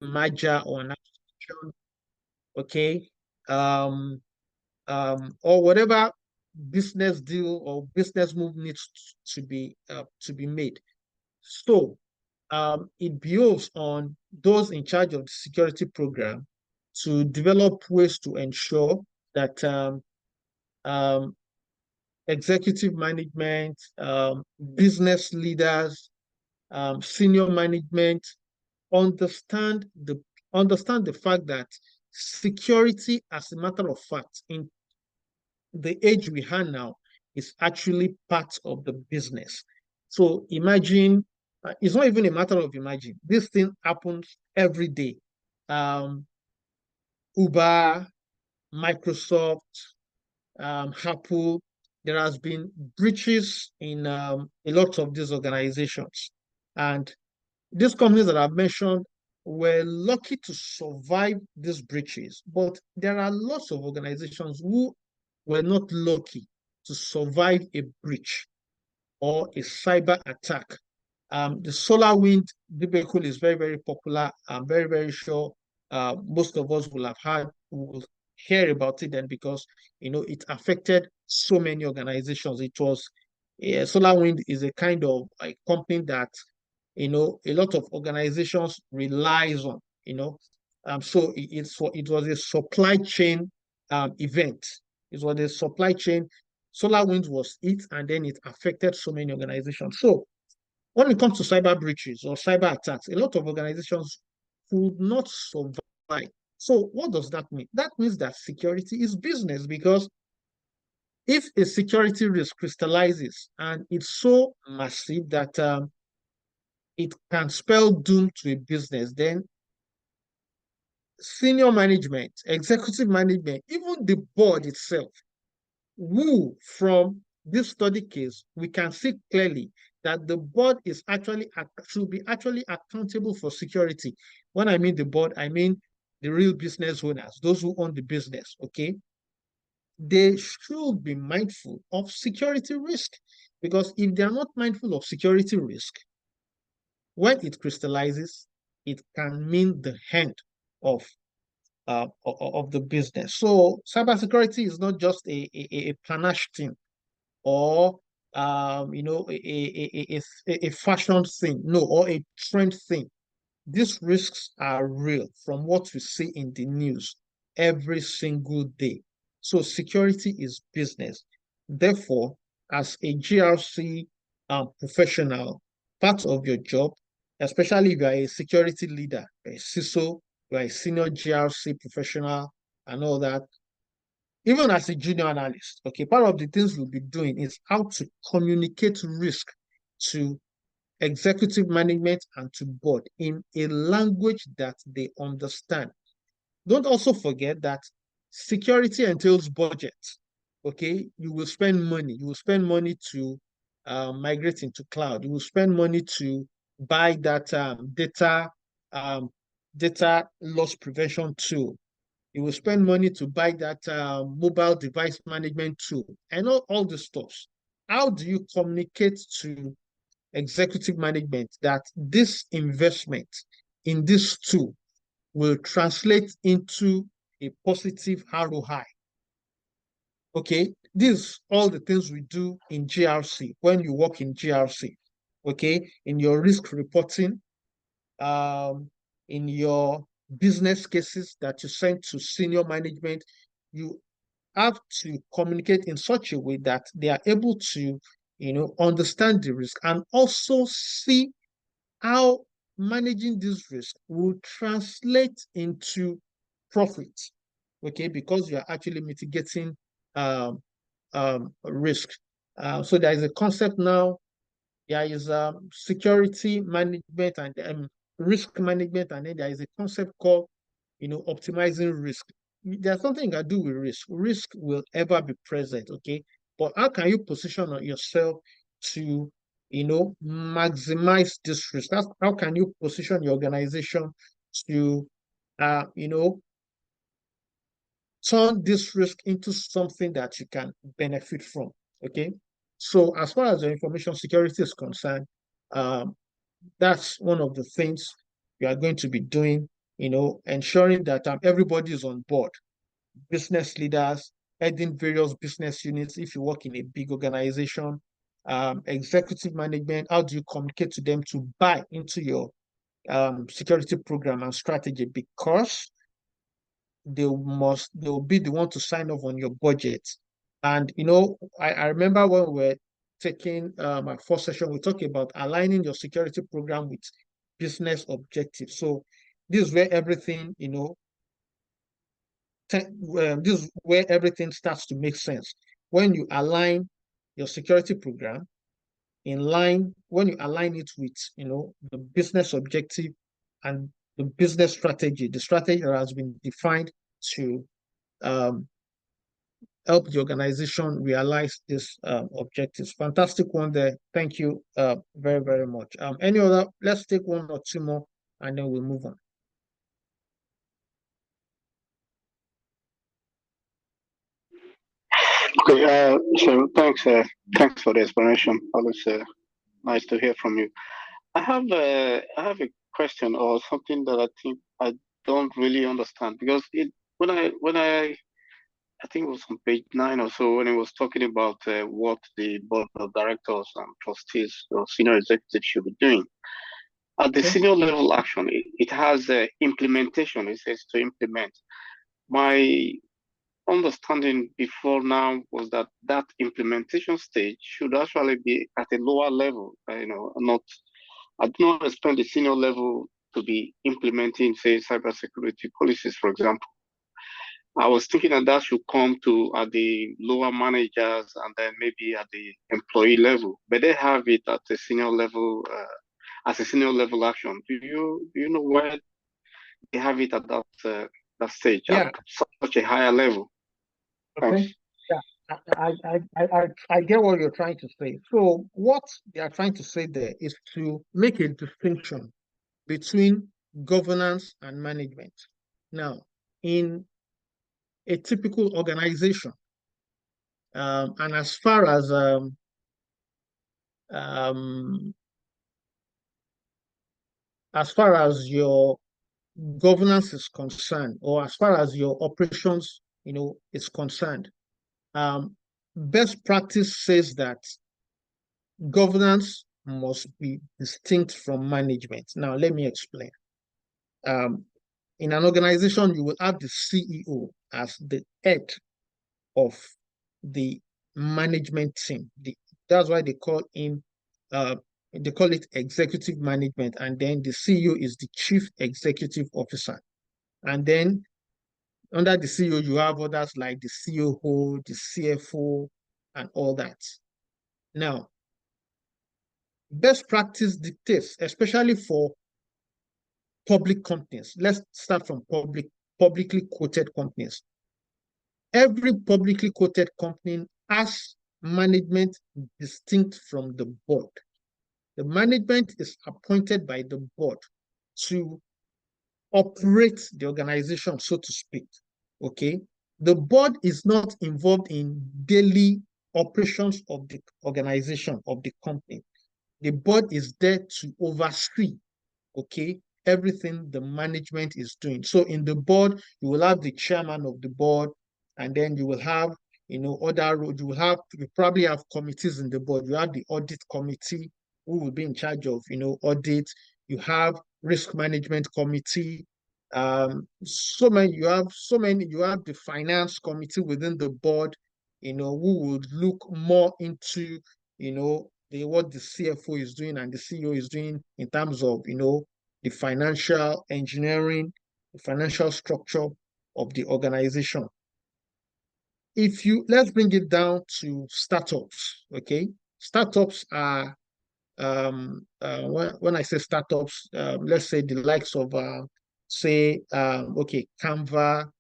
merger or an acquisition, okay, or whatever business deal or business move needs to be made. So it builds on those in charge of the security program to develop ways to ensure that um, executive management, business leaders, senior management understand the understand the fact that security, as a matter of fact, in the age we have now, is actually part of the business. So imagine, it's not even a matter of imagine. This thing happens every day. Um, Uber, Microsoft, Apple, there has been breaches in a lot of these organizations. And these companies that I've mentioned were lucky to survive these breaches, but there are lots of organizations who were not lucky to survive a breach or a cyber attack. The solar wind debacle is very, very popular. I'm very, very sure most of us will hear about it then, because it affected so many organizations. It was Solar Wind is a kind of a company that a lot of organizations relies on. So it was a supply chain event. It was a supply chain. Solar Winds was it, and then it affected so many organizations. So when it comes to cyber breaches or cyber attacks, a lot of organizations could not survive. So what does that mean? That means that security is business, because if a security risk crystallizes and it's so massive that it can spell doom to a business, then senior management, executive management, even the board itself, who from this study case, we can see clearly that the board should be actually accountable for security. When I mean the board, I mean the real business owners, those who own the business, okay? They should be mindful of security risk, because if they are not mindful of security risk, when it crystallizes, it can mean the end of the business. So cybersecurity is not just a panache thing, or a fashion thing, no, or a trend thing. These risks are real from what we see in the news every single day. So security is business. Therefore, as a GRC professional, part of your job, especially if you are a security leader, a CISO, you are a senior GRC professional, and all that, even as a junior analyst, okay, part of the things we'll be doing is how to communicate risk to executive management and to board in a language that they understand. Don't also forget that security entails budget. Okay, you will spend money. You will spend money to migrate into cloud. You will spend money to buy that um, data loss prevention tool. You will spend money to buy that mobile device management tool and all the stuff. How do you communicate to executive management that this investment in this tool will translate into a positive ROI? Okay, these all the things we do in GRC when you work in GRC. Okay, in your risk reporting, in your business cases that you send to senior management, you have to communicate in such a way that they are able to, understand the risk and also see how managing this risk will translate into profit. Okay, because you are actually mitigating risk. So there is a concept now. There is security management and risk management, and then there is a concept called, optimizing risk. There's something I do with risk. Risk will ever be present, okay? But how can you position yourself to, maximize this risk? How can you position your organization to, uh, you know, turn this risk into something that you can benefit from, okay? So as far as the information security is concerned, um, that's one of the things you are going to be doing ensuring that everybody is on board. Business leaders, heading various business units, if you work in a big organization, executive management, how do you communicate to them to buy into your security program and strategy? Because they'll be the one to sign off on your budget. And I remember when we were taking my first session, we talked about aligning your security program with business objectives. So this is where everything, this is where everything starts to make sense. When you align your security program when you align it with, the business objective and the business strategy, the strategy that has been defined to um, help the organization realize this objectives. Fantastic one there. Thank you very, very much. Any other? Let's take one or two more and then we'll move on. Okay, so thanks for the explanation. Always nice to hear from you. I have a question or something that I think I don't really understand because I think it was on page 9 or so when it was talking about what the board of directors and trustees or senior executives should be doing. At the Okay. senior level action, it has implementation. It says to implement. My understanding before now was that implementation stage should actually be at a lower level. Not I do not expect the senior level to be implementing, say, cybersecurity policies, for example. I was thinking that should come to at the lower managers and then maybe at the employee level, but they have it at a senior level as a senior level action. Do you know where they have it at that stage at Yeah. such a higher level? Okay. Thanks. Yeah. I get what you're trying to say. So what they are trying to say there is to make a distinction between governance and management. Now, in a typical organization, and um, as far as your governance is concerned, or as far as your operations, is concerned, best practice says that governance must be distinct from management. Now, let me explain. In an organization, you will have the CEO as the head of the management team. That's why they call it executive management. And then the CEO is the chief executive officer. And then under the CEO, you have others like the COO, the CFO, and all that. Now, best practice dictates, especially for public companies. Let's start from publicly quoted companies. Every publicly quoted company has management distinct from the board. The management is appointed by the board to operate the organization, so to speak. Okay. The board is not involved in daily operations of the organization, of the company. The board is there to oversee, okay, everything the management is doing. So in the board, you will have the chairman of the board, and then you will have, other roles. You probably have committees in the board. You have the audit committee who will be in charge of, audit. You have risk management committee. You have the finance committee within the board, who would look more into, what the CFO is doing and the CEO is doing in terms of, the financial engineering, the financial structure of the organization. Let's bring it down to startups, okay? Startups are, when I say startups, let's say the likes of, Canva,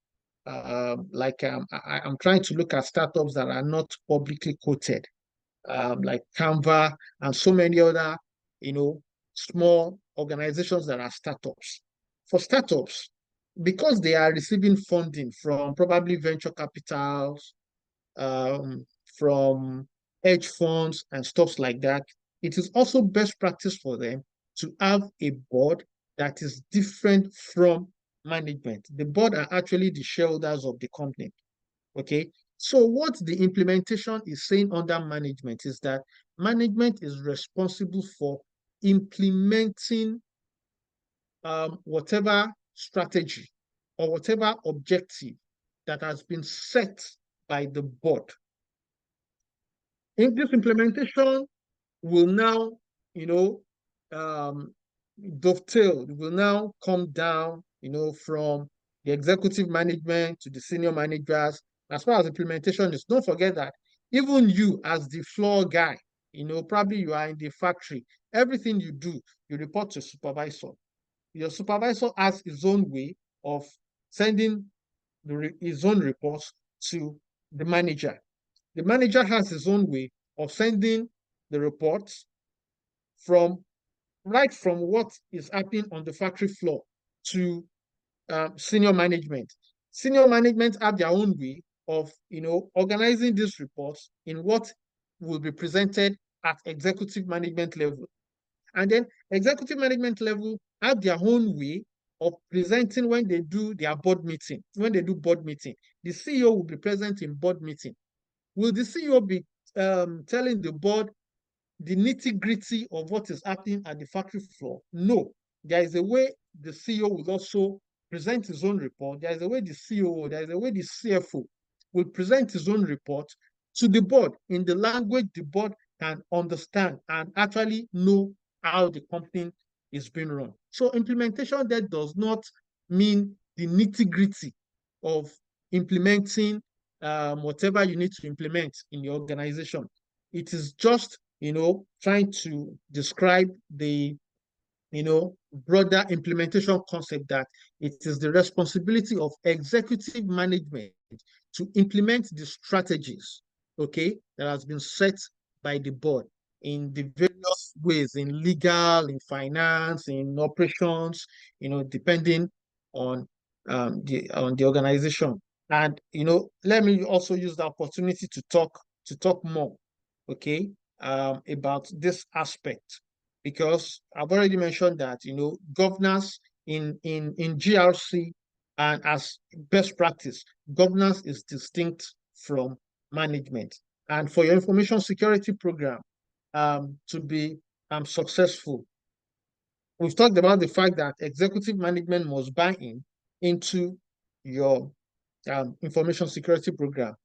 I'm trying to look at startups that are not publicly quoted, like Canva and so many other, small organizations that are startups. For startups, because they are receiving funding from probably venture capitals, from hedge funds and stuff like that, it is also best practice for them to have a board that is different from management. The board are actually the shareholders of the company. Okay. So what the implementation is saying under management is that management is responsible for implementing whatever strategy or whatever objective that has been set by the board. In this implementation will now, dovetail, will now come down, from the executive management to the senior managers. As far as implementation is, don't forget that even you as the floor guy, probably you are in the factory, everything you do, you report to supervisor. Your supervisor has his own way of sending his own reports to the manager. The manager has his own way of sending the reports from what is happening on the factory floor to senior management. Senior management have their own way of organizing these reports in what will be presented at executive management level. And then executive management level have their own way of presenting when they do their board meeting. When they do board meeting, the CEO will be present in board meeting. Will the CEO be telling the board the nitty-gritty of what is happening at the factory floor? No. There is a way the CEO will also present his own report. There is a way the COO, there is a way the CFO will present his own report to the board in the language the board can understand and actually know how the company is being run. So implementation there does not mean the nitty-gritty of implementing whatever you need to implement in your organization. It is just, trying to describe the, broader implementation concept that it is the responsibility of executive management to implement the strategies, okay, that has been set by the board in the various ways, in legal, in finance, in operations, depending on the organization. And let me also use the opportunity to talk more, okay, about this aspect, because I've already mentioned that governance in GRC and as best practice, governance is distinct from management. And for your information security program to be successful, we've talked about the fact that executive management must buy into your information security program.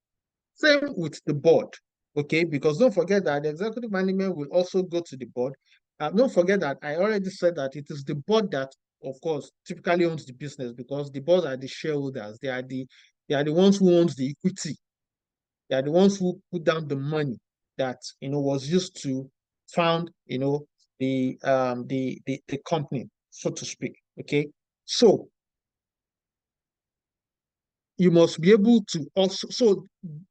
Same with the board, okay? Because don't forget that the executive management will also go to the board. Don't forget that I already said that it is the board that, of course, typically owns the business, because the board are the shareholders. They are the ones who owns the equity. They are the ones who put down the money that was used to found the company, so to speak. Okay, so you must be able to also, so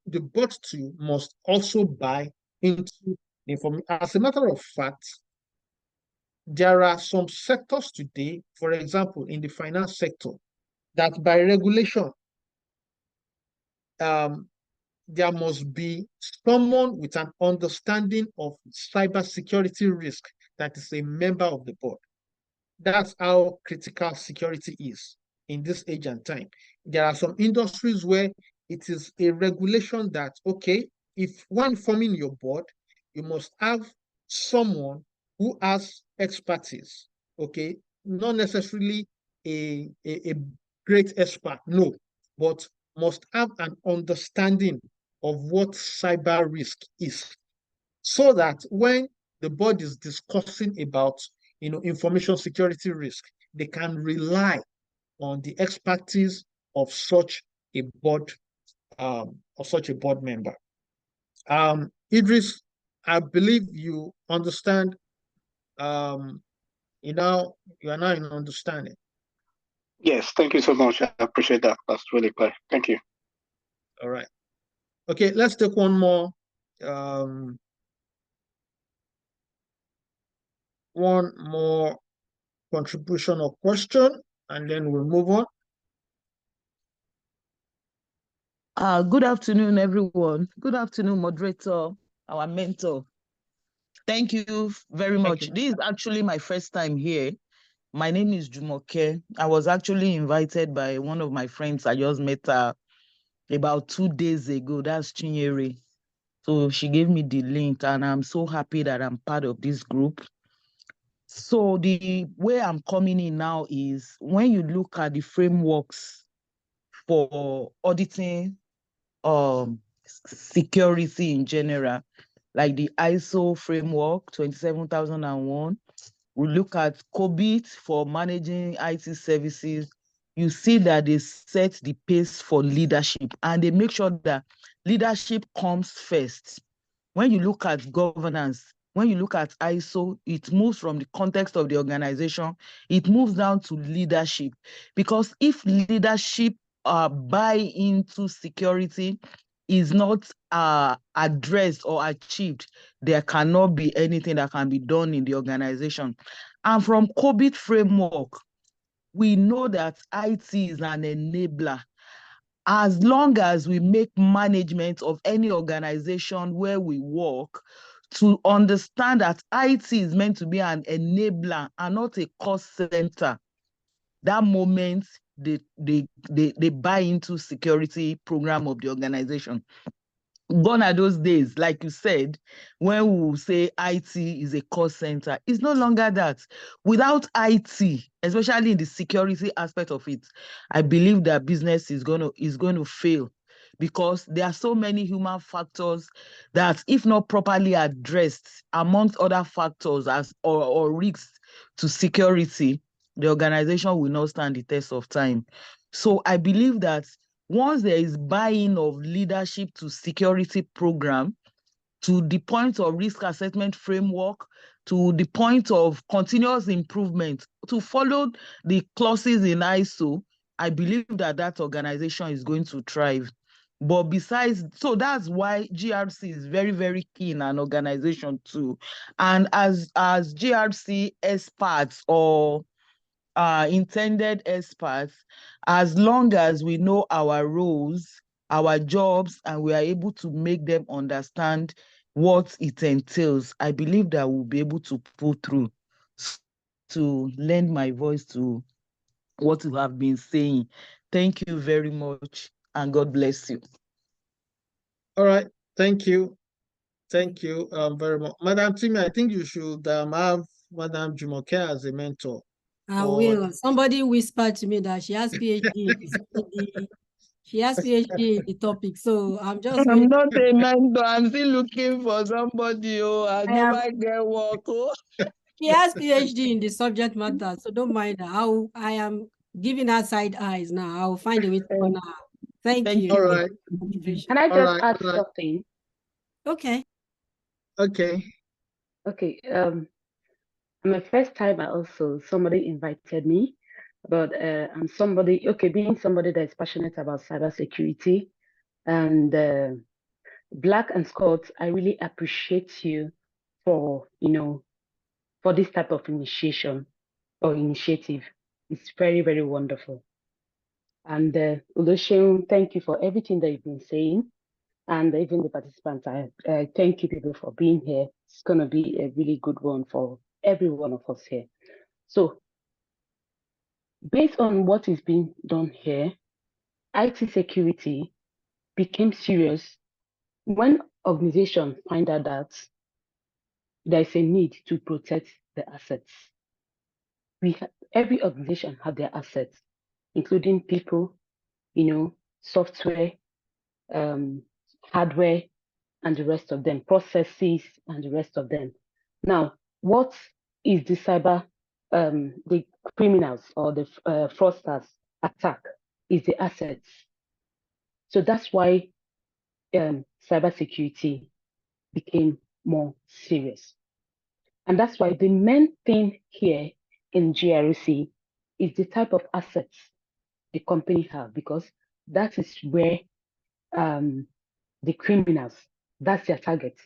the board too must also buy into the information. As a matter of fact, there are some sectors today, for example, in the finance sector, that by regulation, there must be someone with an understanding of cybersecurity risk that is a member of the board. That's how critical security is in this age and time. There are some industries where it is a regulation that, okay, if when forming your board, you must have someone who has expertise, okay, not necessarily a great expert, no, but must have an understanding of what cyber risk is, so that when the board is discussing about information security risk, they can rely on the expertise of such a board member. Idris, I believe you understand. You are now in understanding. Yes, thank you so much. I appreciate that. That's really clear. Thank you. All right. Okay, let's take one more contribution or question, and then we'll move on. Good afternoon, everyone. Good afternoon, moderator, our mentor. Thank you very much. This is actually my first time here. My name is Jumoke. I was actually invited by one of my friends. I just met her about 2 days ago. That's Chinyere. So she gave me the link, and I'm so happy that I'm part of this group. So the way I'm coming in now is when you look at the frameworks for auditing security in general, like the ISO framework 27001, we look at COBIT for managing IT services, you see that they set the pace for leadership and they make sure that leadership comes first. When you look at governance, when you look at ISO, it moves from the context of the organization, it moves down to leadership. Because if leadership buy into security is not addressed or achieved, there cannot be anything that can be done in the organization. And from COBIT framework, we know that IT is an enabler. As long as we make management of any organization where we work to understand that IT is meant to be an enabler and not a cost center, that moment they buy into security program of the organization. Gone are those days, like you said, when we say IT is a cost center. It's no longer that. Without IT, especially in the security aspect of it, I believe that business is going to fail, because there are so many human factors that, if not properly addressed, amongst other factors or risks to security, the organization will not stand the test of time. So I believe that once there is buy-in of leadership to security program, to the point of risk assessment framework, to the point of continuous improvement, to follow the clauses in ISO, I believe that that organization is going to thrive. But besides, so that's why GRC is very, very key in an organization too. And as GRC experts or intended experts, as long as we know our roles, our jobs, and we are able to make them understand what it entails, I believe that we'll be able to pull through. To lend my voice to what you have been saying. Thank you very much, and God bless you. All right. Thank you. Thank you very much. Madam Timi, I think you should have Madam Jumoke as a mentor. I will. Somebody whispered to me that she has PhD she has PhD in the topic. So I'm just I'm not a mentor. I'm still looking for somebody. Oh, I never get work. Oh. She has PhD in the subject matter, so don't mind her. I am giving her side eyes now. I'll find a way to honor her. Thank you. All right. Can I just add something? Okay. Okay. Okay. My first time also somebody invited me, but I'm somebody, being somebody that is passionate about cybersecurity, and Black and Scott, I really appreciate you for for this type of initiation or initiative. It's very, very wonderful. And Oluseun, thank you for everything that you've been saying. And even the participants, I thank you people for being here. It's going to be a really good one for every one of us here. So based on what is being done here, IT security became serious when organizations find out that there is a need to protect the assets. Every organization have their assets, including people, software, hardware, and the rest of them, processes, and the rest of them. Now, what is the criminals or the fraudsters attack is the assets. So that's why cybersecurity became more serious. And that's why the main thing here in GRC is the type of assets the company have, because that is where the criminals, that's their target.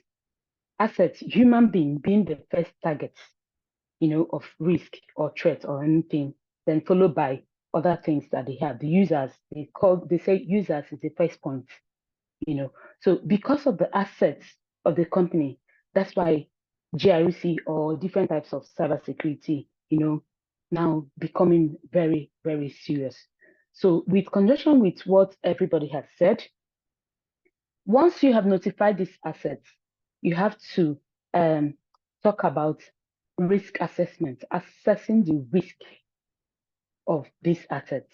Assets, human being the first target, of risk or threat or anything, then followed by other things that they have. The users, they say users is the first point, So because of the assets of the company, that's why GRC or different types of cybersecurity, now becoming very, very serious. So with conjunction with what everybody has said, once you have notified these assets, you have to talk about risk assessment, assessing the risk of these assets.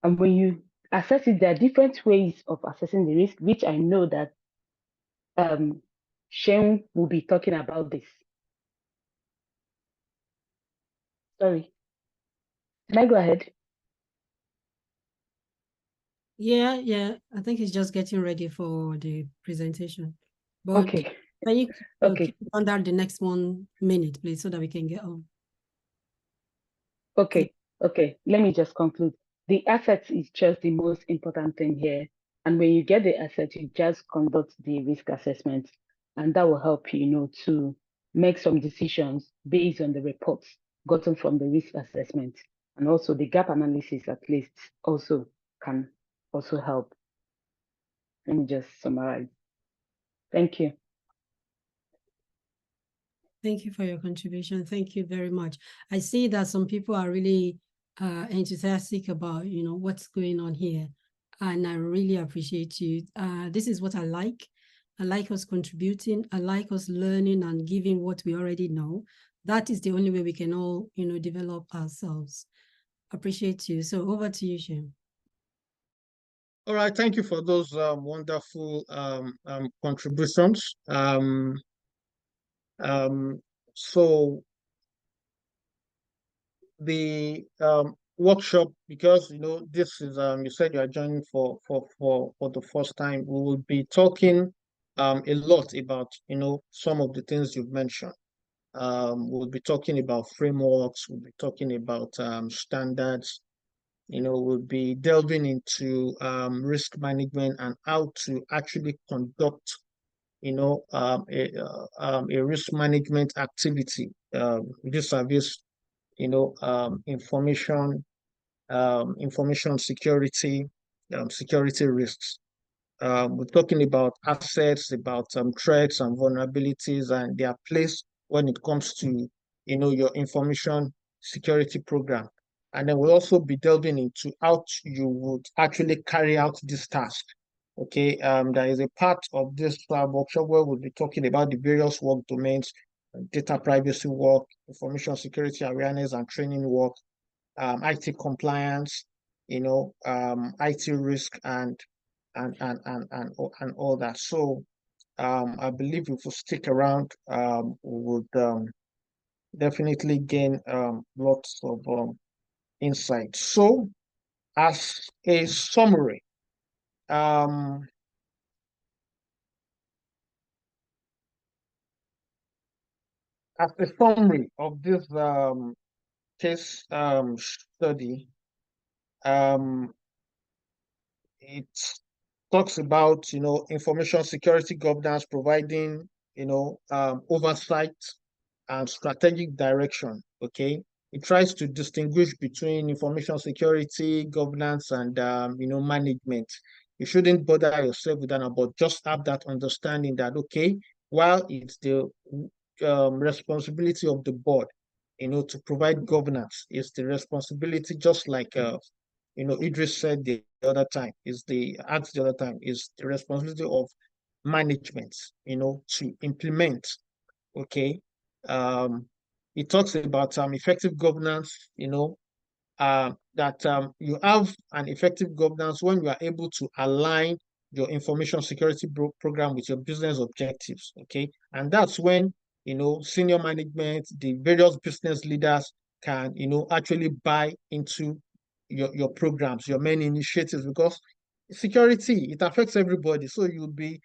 And when you assess it, there are different ways of assessing the risk, which I know that Shane will be talking about this. Sorry. Can I go ahead? Yeah. I think he's just getting ready for the presentation. But Okay. can you Okay. keep it under the next 1 minute, please, so that we can get on? Okay. Let me just conclude. The assets is just the most important thing here. And when you get the asset, you just conduct the risk assessment, and that will help you, to make some decisions based on the reports gotten from the risk assessment. And also the gap analysis at least also can also help. Let me just summarize. Thank you. Thank you for your contribution. Thank you very much. I see that some people are really enthusiastic about, what's going on here. And I really appreciate you. This is what I like. I like us contributing. I like us learning and giving what we already know. That is the only way we can all, develop ourselves. Appreciate you. So over to you, Shem. All right, thank you for those wonderful contributions. So the workshop, because this is you said you are joining for the first time, we will be talking a lot about some of the things you've mentioned. We'll be talking about frameworks, we'll be talking about standards, we'll be delving into risk management and how to actually conduct a risk management activity, this service, information security, security risks. We're talking about assets, about threats and vulnerabilities and their place when it comes to, your information security program. And then we'll also be delving into how you would actually carry out this task. Okay, there is a part of this workshop where we'll be talking about the various work domains, data privacy work, information security awareness and training work, IT compliance, IT risk and all that. So I believe if we stick around, we would definitely gain lots of insight. So as a summary, of this case study, it talks about information security governance, providing oversight and strategic direction. Okay, it tries to distinguish between information security governance and management. You shouldn't bother yourself with that, but just have that understanding that while it's the responsibility of the board to provide governance, it's the responsibility, just like Idris said the other time, is the responsibility of management, to implement. Okay. It talks about effective governance, that you have an effective governance when you are able to align your information security program with your business objectives. Okay. And that's when, senior management, the various business leaders can, actually buy into your programs, your main initiatives, because security, it affects everybody. So you'll be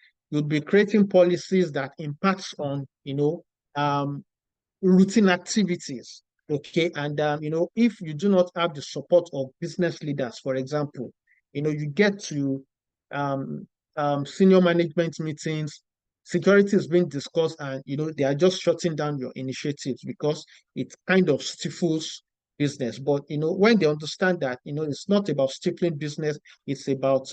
creating policies that impacts on, routine activities. Okay. And, if you do not have the support of business leaders, for example, you get to senior management meetings, security is being discussed, and, they are just shutting down your initiatives because it kind of stifles business. But, when they understand that, it's not about stifling business, it's about,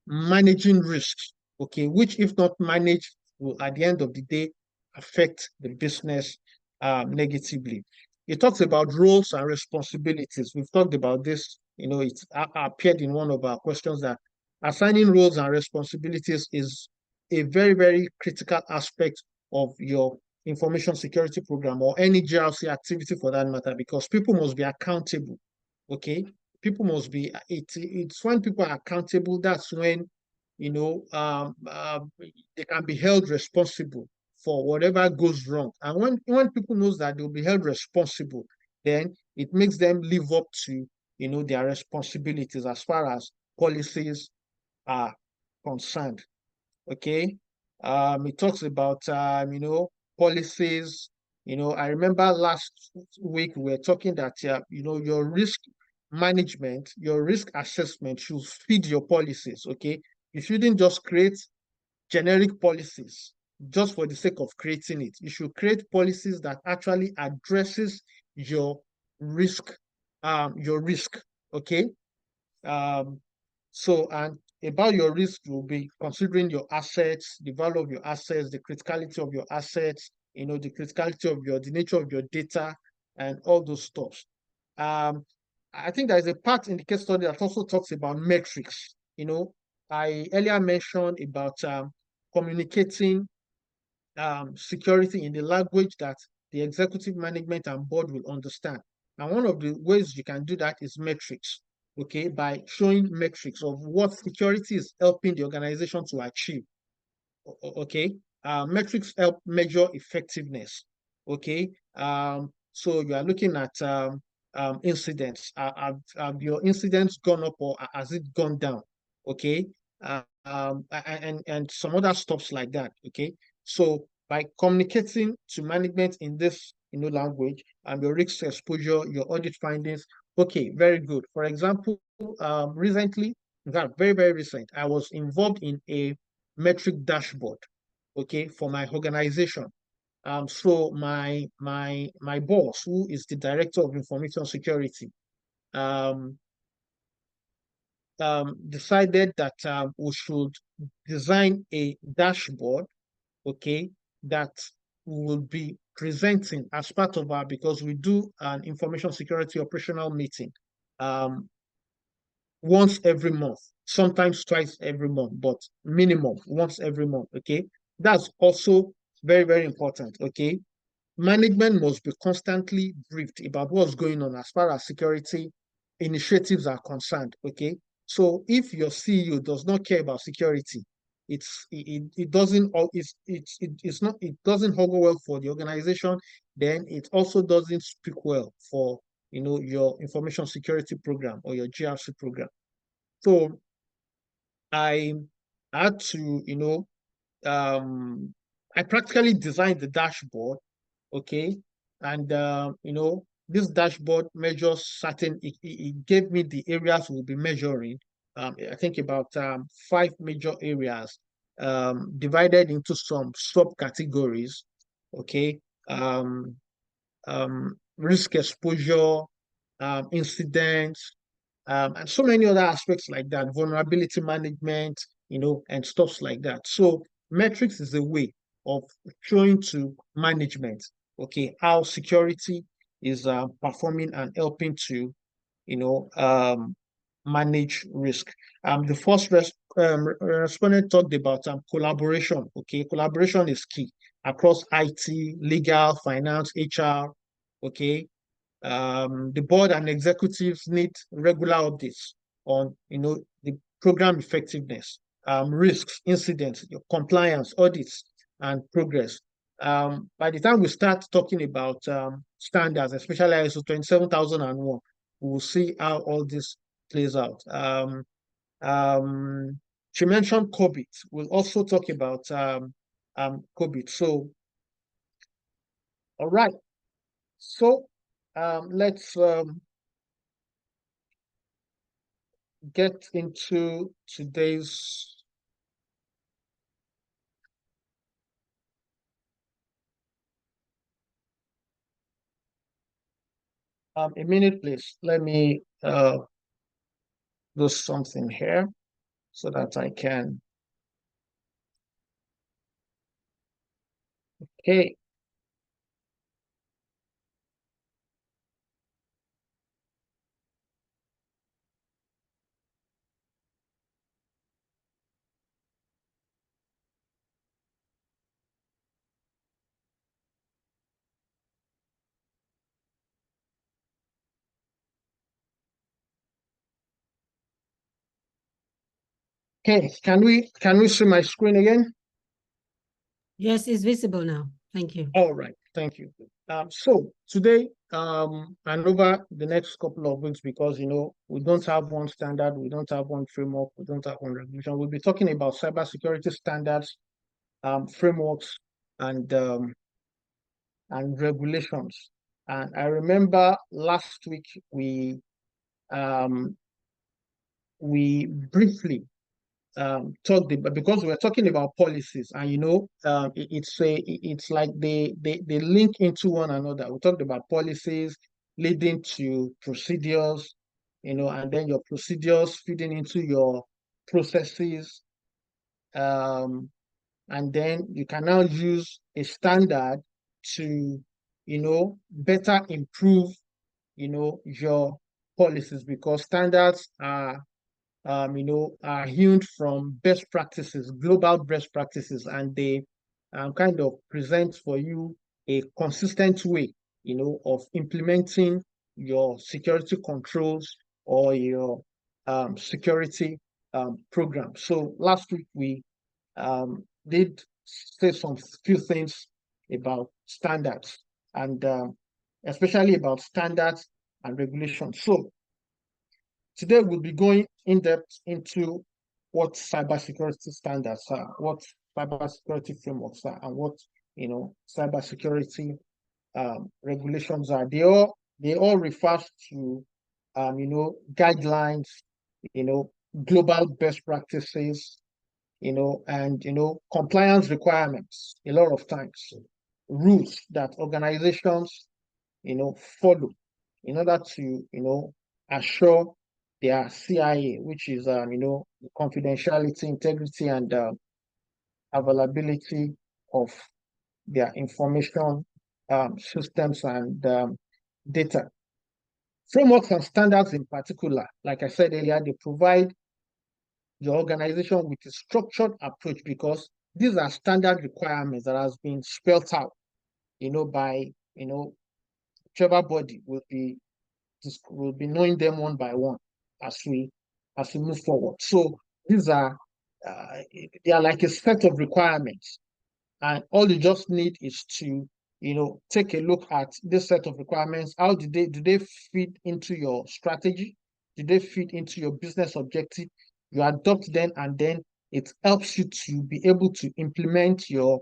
managing risks, okay, which if not managed will at the end of the day affect the business negatively. it talks about roles and responsibilities. We've talked about this, it appeared in one of our questions that assigning roles and responsibilities is a very, very critical aspect of your information security program or any GRC activity for that matter, because people must be accountable. Okay. People must be, it's when people are accountable, that's when, they can be held responsible for whatever goes wrong. And when people knows that they'll be held responsible, then it makes them live up to, their responsibilities as far as policies are concerned. Okay. It talks about, policies. I remember last week we were talking that, your risk management, your risk assessment should feed your policies. Okay. You shouldn't just create generic policies just for the sake of creating it. You should create policies that actually addresses your risk, okay? And about your risk, you'll be considering your assets, the value of your assets, the criticality of your assets, the criticality of the nature of your data, and all those stuff. I think there's a part in the case study that also talks about metrics. I earlier mentioned about communicating security in the language that the executive management and board will understand. And one of the ways you can do that is metrics, okay, by showing metrics of what security is helping the organization to achieve, okay. Metrics help measure effectiveness, okay. So you are looking at incidents. Have your incidents gone up or has it gone down? Okay. And some other stuffs like that. Okay. So by communicating to management in this language, your risk exposure, your audit findings. Okay, very good. For example, recently, in fact, very, very recent, I was involved in a metric dashboard, okay, for my organization. So my boss, who is the director of information security, decided that we should design a dashboard, okay, that we will be presenting as part of our, because we do an information security operational meeting once every month, sometimes twice every month, but minimum once every month, okay? That's also very, very important, okay? Management must be constantly briefed about what's going on as far as security initiatives are concerned, okay? So if your CEO does not care about security, it doesn't it doesn't hold well for the organization, then it also doesn't speak well for your information security program or your GRC program. So I had to I practically designed the dashboard, okay, and this dashboard measures certain, it gave me the areas we'll be measuring. I think about 5 major areas, divided into some subcategories, okay. Risk exposure, incidents, and so many other aspects like that, vulnerability management, and stuff like that. So metrics is a way of showing to management, okay, how security is performing and helping to, manage risk. The first respondent talked about collaboration. Okay, collaboration is key across IT, legal, finance, HR. Okay, the board and executives need regular updates on the program effectiveness, risks, incidents, your compliance, audits, and progress. By the time we start talking about standards, especially ISO 27001, we will see how all this plays out. She mentioned COVID. We'll also talk about COVID. So, all right. So let's get into today's a minute, please. Let me do something here so that I can. Okay. Okay, can we see my screen again? Yes, it's visible now. Thank you. All right, thank you. So today, and over the next couple of weeks, because we don't have one standard, we don't have one framework, we don't have one regulation. We'll be talking about cybersecurity standards, frameworks, and regulations. And I remember last week um, we briefly talked about, because we're talking about policies, and it's like they link into one another. We talked about policies leading to procedures, and then your procedures feeding into your processes, and then you can now use a standard to better improve your policies, because standards are hewn from best practices, global best practices, and they kind of present for you a consistent way, of implementing your security controls or your security program. So last week we did say some few things about standards, and especially about standards and regulations. So today we'll be going in depth into what cybersecurity standards are, what cybersecurity frameworks are, and what cybersecurity regulations are. They all refer to guidelines, global best practices, and compliance requirements. A lot of times, rules that organizations follow in order to assure their CIA, which is confidentiality, integrity, and availability of their information systems and data. Frameworks and standards in particular, like I said earlier, they provide your organization with a structured approach, because these are standard requirements that has been spelled out, by whichever body will be knowing them one by one as we move forward. So these are they are like a set of requirements, and all you just need is to take a look at this set of requirements. How do they fit into your strategy? Do they fit into your business objective? You adopt them, and then it helps you to be able to implement your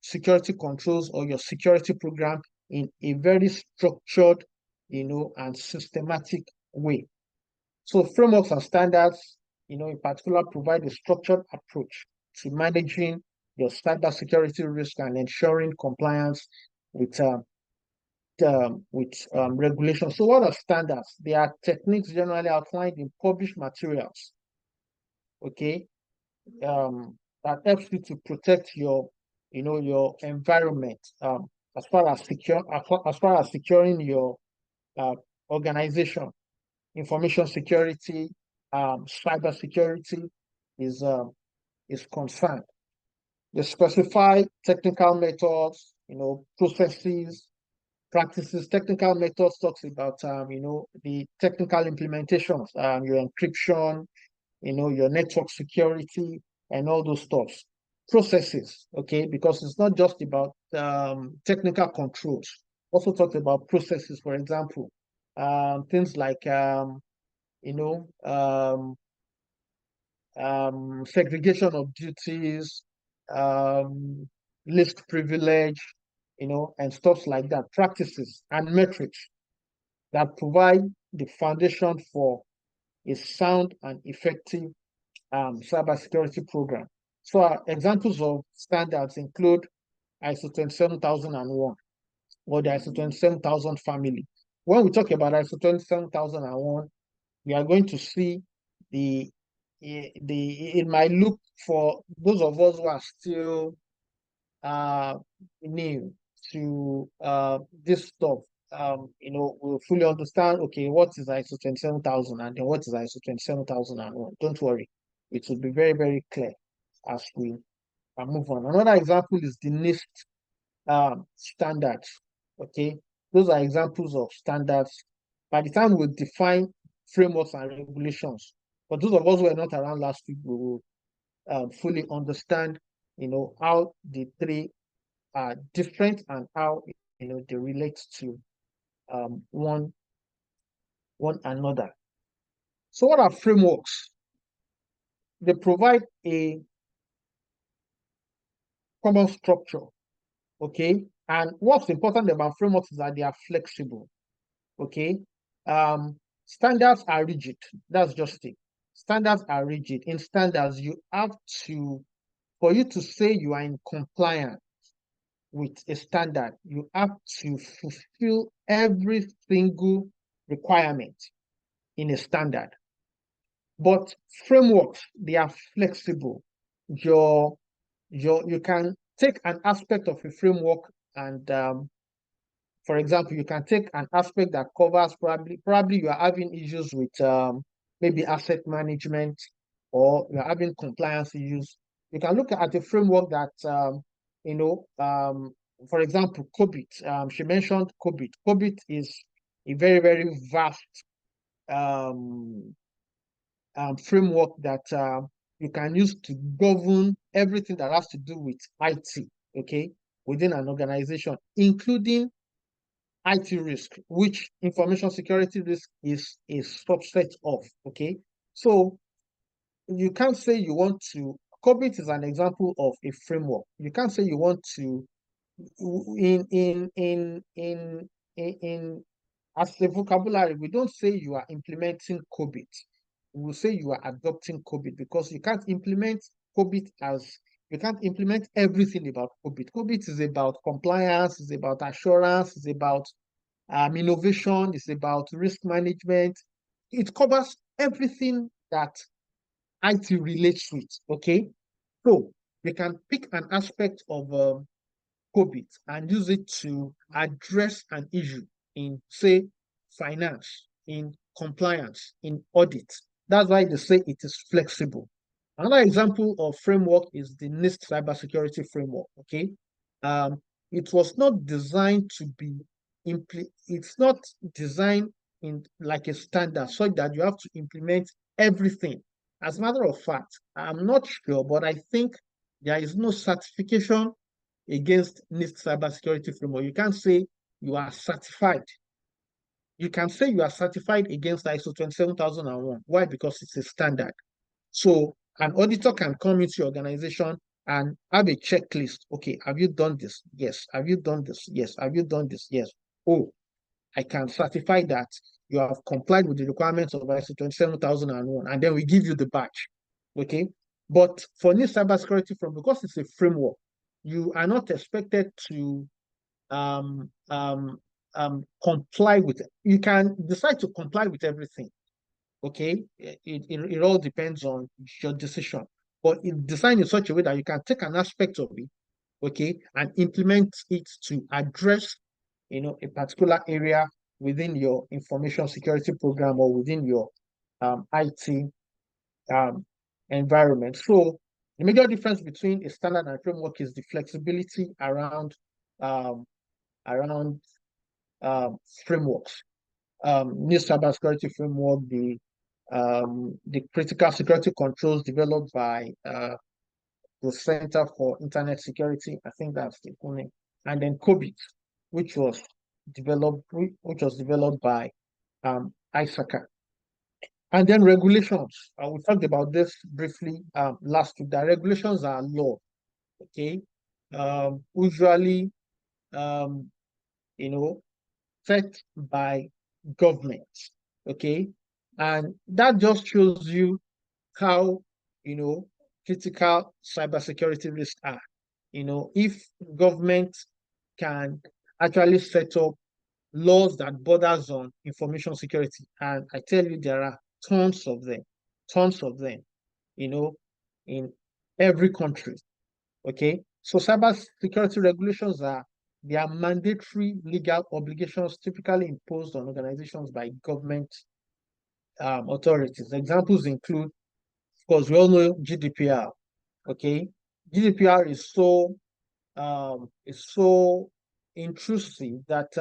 security controls or your security program in a very structured and systematic way. So frameworks and standards, in particular, provide a structured approach to managing your cybersecurity risk and ensuring compliance with regulations. So what are standards? They are techniques generally outlined in published materials, okay, that helps you to protect your environment, as far as securing your organization. Information security, cyber security is concerned. They specify technical methods, processes, practices. Technical methods talks about the technical implementations, your encryption, your network security, and all those stuff. Processes, okay, because it's not just about technical controls. Also talk about processes, for example, things like segregation of duties, list privilege, and stuff like that. Practices and metrics that provide the foundation for a sound and effective cybersecurity program. So examples of standards include ISO 27001 or the ISO 27000 family. When we talk about ISO 27001, we are going to see it might look, for those of us who are still new to this stuff, we'll fully understand, okay, what is ISO 27000 and then what is ISO 27001. Don't worry, it will be very, very clear as we move on. Another example is the NIST standards. Okay, those are examples of standards. By the time we define frameworks and regulations, For those of us who were not around last week, we will fully understand, how the three are different and how, they relate to one another. So what are frameworks? They provide a common structure, okay? And what's important about frameworks is that they are flexible, okay? Standards are rigid. That's just it. Standards are rigid. In standards, you have to, for you to say you are in compliance with a standard, you have to fulfill every single requirement in a standard. But frameworks, they are flexible. You can take an aspect of a framework and for example, you can take an aspect that covers probably you are having issues with maybe asset management, or you're having compliance issues. You can look at a framework that for example, COVID. She mentioned COVID. COVID is a very, very vast framework that you can use to govern everything that has to do with IT, okay, within an organization, including IT risk, which information security risk is a subset of, okay? So you can't say you want to, COVID is an example of a framework. You can't say you want to, in as a vocabulary, we don't say you are implementing COVID. We will say you are adopting COVID, because you can't implement COVID as, you can't implement everything about COVID. COVID is about compliance, it's about assurance, it's about innovation, it's about risk management. It covers everything that IT relates with, okay? So we can pick an aspect of COVID and use it to address an issue in, say, finance, in compliance, in audit. That's why they say it is flexible. Another example of framework is the NIST cybersecurity framework, okay? It was not designed to be, it's not designed in like a standard so that you have to implement everything. As a matter of fact, I'm not sure, but I think there is no certification against NIST cybersecurity framework. You can't say you are certified. You can say you are certified against ISO 27001. Why? Because it's a standard. So an auditor can come into your organization and have a checklist. Okay, have you done this? Yes. Have you done this? Yes. Have you done this? Yes. Oh, I can certify that you have complied with the requirements of ISO 27001, and then we give you the badge. Okay. But for NIST cybersecurity framework, because it's a framework, you are not expected to comply with it. You can decide to comply with everything. Okay, it all depends on your decision, but it's designed in such a way that you can take an aspect of it, okay, and implement it to address, a particular area within your information security program or within your IT environment. So the major difference between a standard and framework is the flexibility around frameworks. New cybersecurity framework, the critical security controls developed by the Center for Internet Security, I think that's the name, and then COVID, which was developed by ISACA. And then regulations. We talked about this briefly last week. That regulations are law, okay? Usually, set by governments, okay? And that just shows you how, critical cybersecurity risks are. If government can actually set up laws that borders on information security, and I tell you, there are tons of them, in every country, okay? So cybersecurity regulations they are mandatory legal obligations typically imposed on organizations by government authorities. Examples include, of course, we all know GDPR. Okay, GDPR is so intrusive that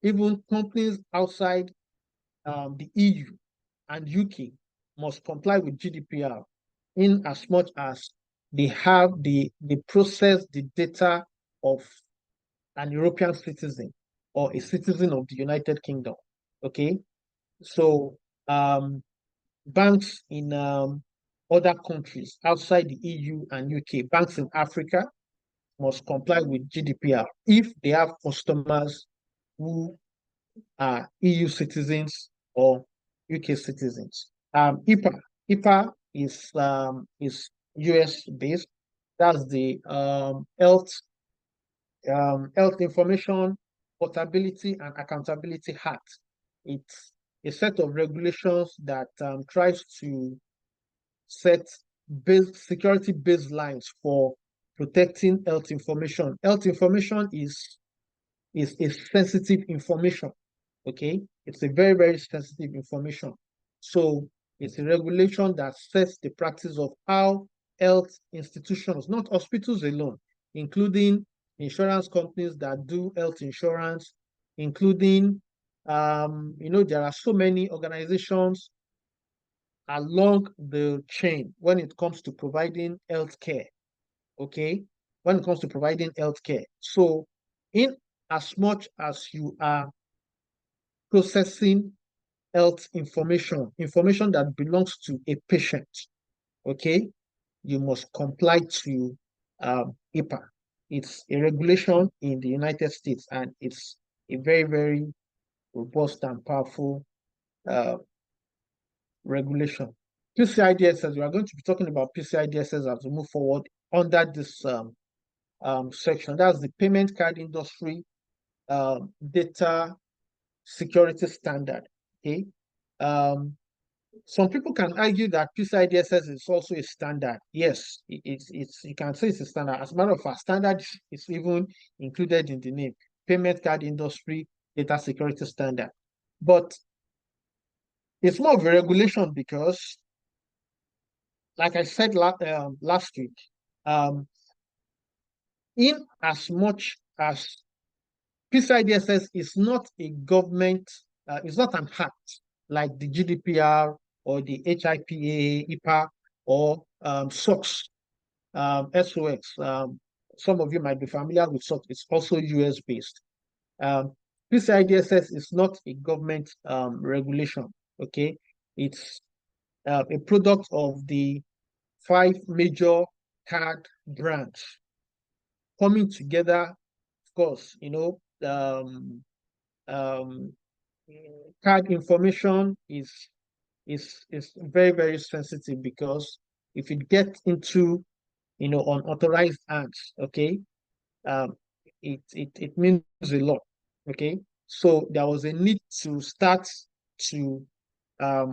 even companies outside the EU and UK must comply with GDPR in as much as they process the data of an European citizen or a citizen of the United Kingdom. Okay, so banks in other countries outside the EU and UK, banks in Africa must comply with GDPR if they have customers who are EU citizens or UK citizens. IPA is US based. That's the Health Information Portability and Accountability Act. It's a set of regulations that tries to set security baselines for protecting health information. Health information is a sensitive information. Okay, it's a very, very sensitive information. So it's a regulation that sets the practice of how health institutions, not hospitals alone, including insurance companies that do health insurance, including there are so many organizations along the chain when it comes to providing health care. Okay, when it comes to providing health care. So in as much as you are processing health information that belongs to a patient, okay, you must comply to HIPAA. It's a regulation in the United States, and it's a very, very robust and powerful regulation. PCI DSS, we are going to be talking about PCI DSS as we move forward under this section. That's the payment card industry data security standard. Okay. Some people can argue that PCI DSS is also a standard. Yes, it's you can say it's a standard. As a matter of fact, standard is even included in the name, payment card industry data security standard. But it's more of a regulation because, like I said last week, in as much as PCI DSS is not a government, it's not an act like the GDPR or the HIPAA, IPA, or SOX, SOX. Some of you might be familiar with SOX. It's also US based. PCI DSS is not a government regulation. Okay, it's a product of the 5 major card brands coming together. Of course, card information is very, very sensitive because if it gets into unauthorized hands, okay, it means a lot. Okay, so there was a need to start to there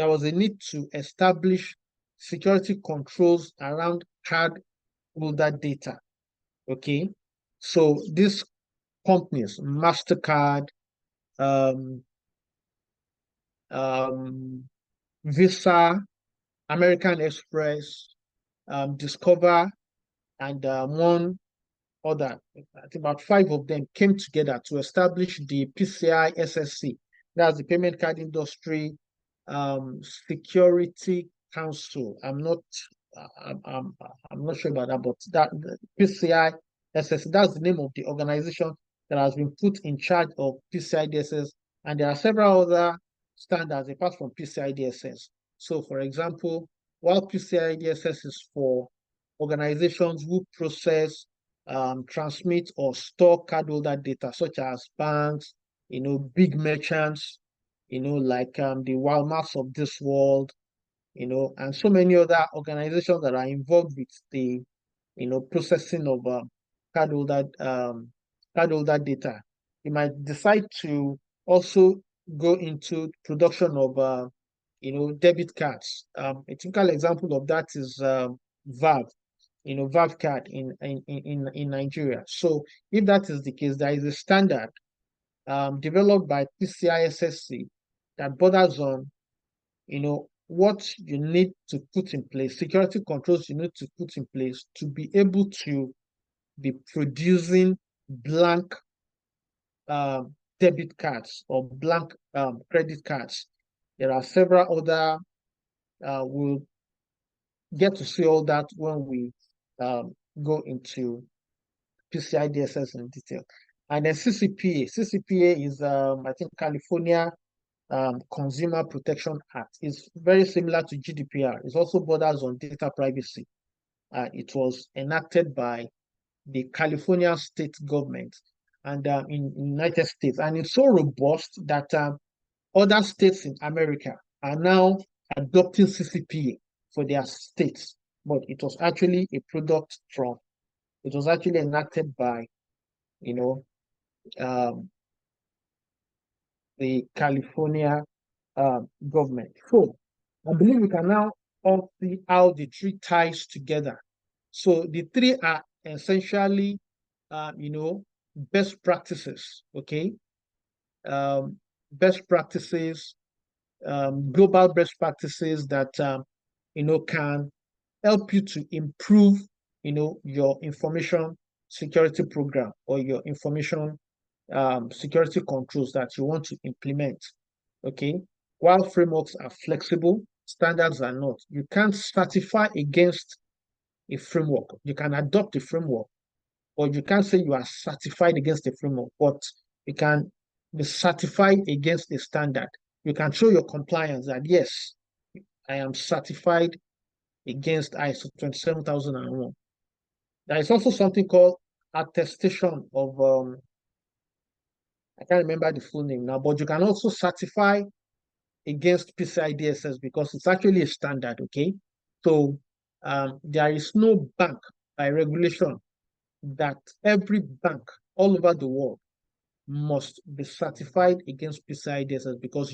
was a need to establish security controls around card holder data. Okay, so these companies, MasterCard, Visa, American Express, Discover, and one other, I think about 5 of them came together to establish the PCI SSC. That's the Payment Card Industry Security Council. I'm not sure about that, but that the PCI SSC, that's the name of the organization that has been put in charge of PCI DSS, and there are several other standards apart from PCI DSS. So, for example, while PCI DSS is for organizations who process, transmit, or store cardholder data, such as banks, big merchants, like the Walmarts of this world, and so many other organizations that are involved with the, processing of cardholder data. You might decide to also go into production of, debit cards. A typical example of that is VAV, VAV card in Nigeria. So if that is the case, there is a standard developed by PCI SSC that borders on, what you need to put in place, security controls you need to put in place to be able to be producing blank debit cards or blank credit cards. There are several other, we'll get to see all that when we go into PCI DSS in detail. And then CCPA. CCPA is, I think, California Consumer Protection Act. It's very similar to GDPR. It also borders on data privacy. It was enacted by the California state government and in United States. And it's so robust that other states in America are now adopting CCPA for their states. But it was actually a product from, it was actually enacted by, you know, the California government. So I believe we can now all see how the three ties together. So the three are essentially, best practices, okay? Best practices, global best practices that, can help you to improve, your information security program or your information security controls that you want to implement, okay? While frameworks are flexible, standards are not. You can't certify against a framework. You can adopt a framework, or you can't say you are certified against a framework, but you can be certified against a standard. You can show your compliance that, yes, I am certified against ISO 27001. There is also something called attestation of, I can't remember the full name now, but you can also certify against PCI DSS because it's actually a standard, okay? So there is no bank by regulation that every bank all over the world must be certified against PCI DSS because,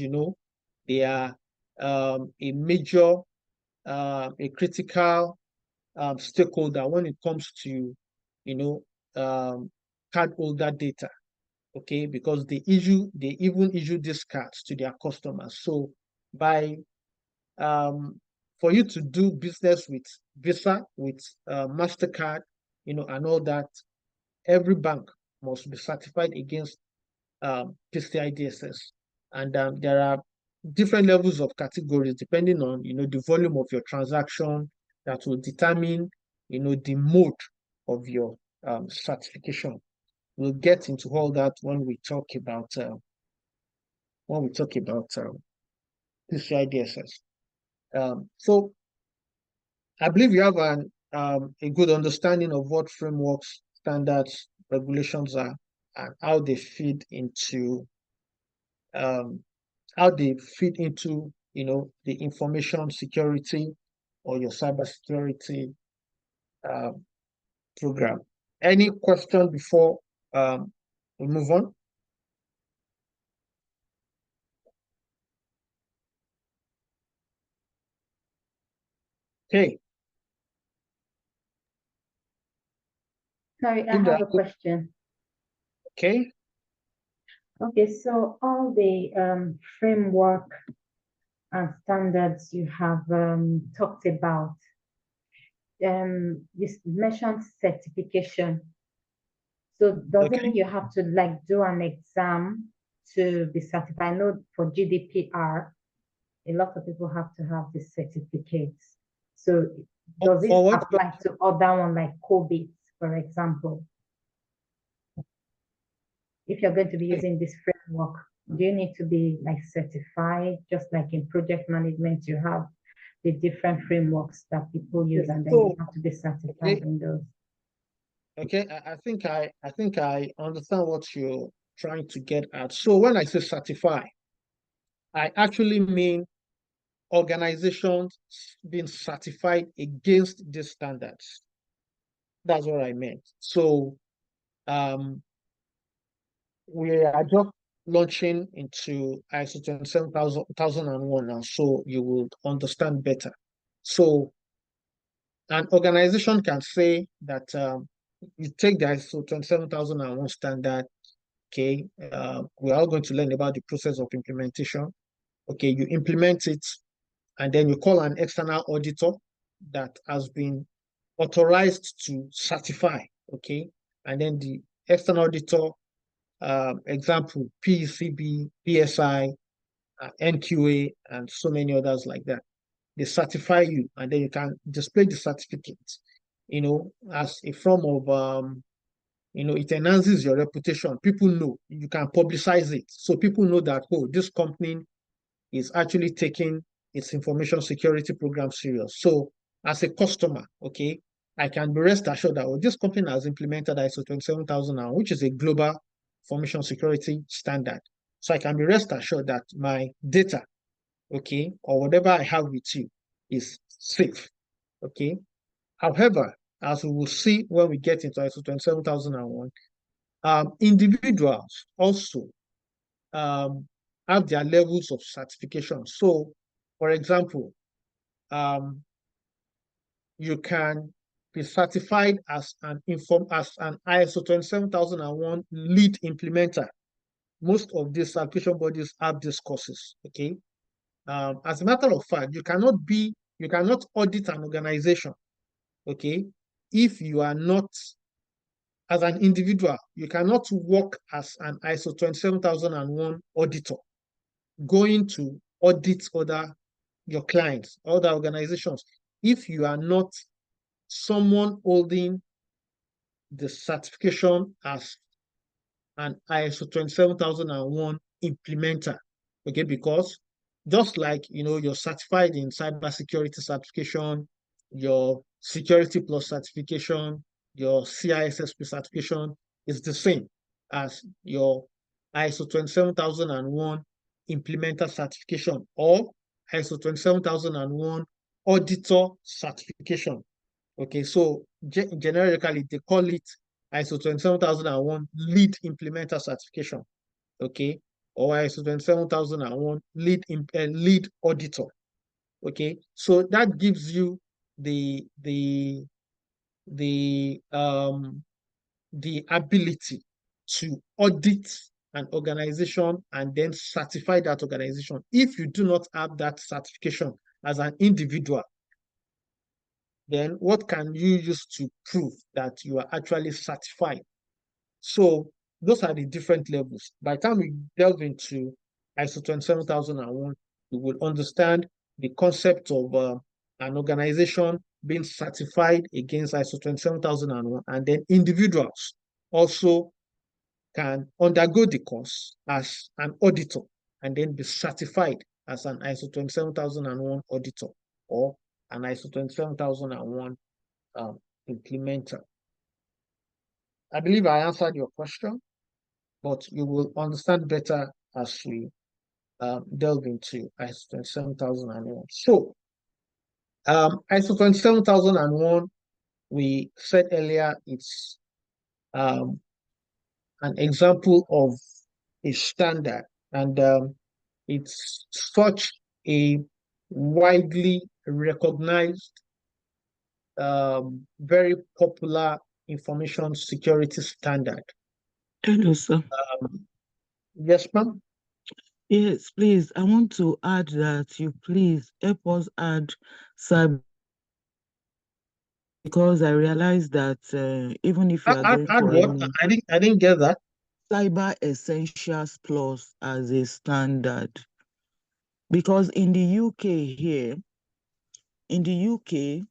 they are a major, a critical stakeholder when it comes to, cardholder data, okay? Because they even issue these cards to their customers. So by for you to do business with Visa, with MasterCard, and all that, every bank must be certified against PCI DSS. And there are different levels of categories depending on, the volume of your transaction that will determine, the mode of your certification. We'll get into all that when we talk about PCI DSS. So I believe you have a good understanding of what frameworks, standards, regulations are, and how they feed into the information security or your cybersecurity program. Any question before we move on? Okay. Sorry, I have a question. Okay. Okay, so all the framework and standards you have talked about, you mentioned certification. So does it mean you have to do an exam to be certified? I know for GDPR, a lot of people have to have the certificates. So does it apply to other one like COVID, for example? If you're going to be using this framework, do you need to be certified, just like in project management, you have the different frameworks that people use, and then you have to be certified in those? Okay, I think I understand what you're trying to get at. So when I say certify, I actually mean organizations being certified against these standards. That's what I meant. So we are just launching into ISO 27001 now, so you will understand better. So an organization can say that you take the ISO 27001 standard, okay, we're all going to learn about the process of implementation. Okay, you implement it, and then you call an external auditor that has been authorized to certify, okay, and then the external auditor, example, PECB, PSI, NQA, and so many others like that. They certify you, and then you can display the certificate, as a form of, it enhances your reputation. People know, you can publicize it. So people know that, oh, this company is actually taking its information security program serious. So as a customer, okay, I can be rest assured that, oh, this company has implemented ISO 27001, which is a global information security standard. So I can be rest assured that my data, okay, or whatever I have with you is safe, okay. However, as we will see when we get into ISO 27001, individuals also have their levels of certification. So, for example, you can be certified as an ISO 27001 lead implementer. Most of these certification bodies have these courses. Okay. As a matter of fact, you cannot audit an organization. Okay, if you are not, as an individual, you cannot work as an ISO 27001 auditor, going to audit your clients, other organizations, if you are not someone holding the certification as an ISO 27001 implementer. Okay, because just like you're certified in cybersecurity certification, your Security Plus certification, your CISSP certification is the same as your ISO 27001 implementer certification or ISO 27001 auditor certification. Okay, so generically they call it ISO 27001 lead implementer certification. Okay, or ISO 27001 lead auditor. Okay, so that gives you the ability to audit an organization and then certify that organization. If you do not have that certification as an individual, then what can you use to prove that you are actually certified? So those are the different levels. By the time we delve into ISO 27001, we will understand the concept of an organization being certified against ISO 27001, and then individuals also can undergo the course as an auditor and then be certified as an ISO 27001 auditor or an ISO 27001 implementer. I believe I answered your question, but you will understand better as we delve into ISO 27001. So, ISO 27001, we said earlier, it's an example of a standard, and it's such a widely recognized, very popular information security standard. Hello, sir. Yes, ma'am. Yes, please. I want to add that you please help us add cyber, because I realized that even if you are going Add for what? any I didn't get that. Cyber Essentials Plus as a standard, because in the UK here, in the UK,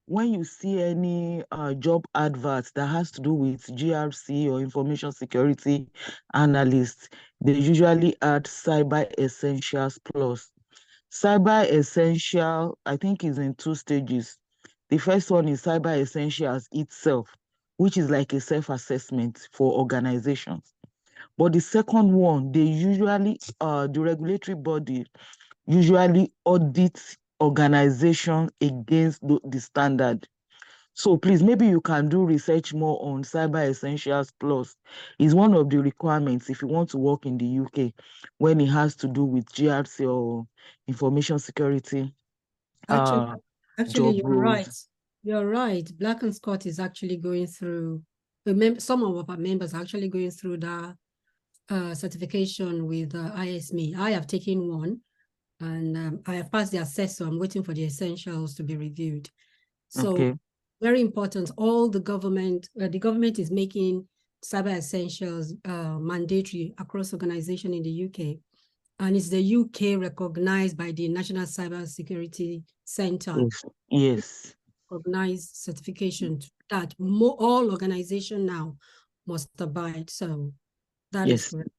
when you see any job advert that has to do with GRC or information security analyst, they usually add Cyber Essentials Plus. Cyber Essential, I think, is in 2 stages. The first one is Cyber Essentials itself, which is like a self-assessment for organizations. But the second one, they usually, the regulatory body usually audits organization against the standard. So please, maybe you can do research more on Cyber Essentials Plus. It's one of the requirements if you want to work in the UK when it has to do with GRC or information security Actually, job you're right. roles. You're right. Black and Scott is actually going through, some of our members are actually going through that certification with ISME. I have taken one and I have passed the assessor. I'm waiting for the essentials to be reviewed. So Okay. very important. All the government is making cyber essentials mandatory across organization in the UK. and it's the UK recognized by the National Cyber Security Center, Yes. recognized certification that all organizations now must abide. So that is Yes. correct.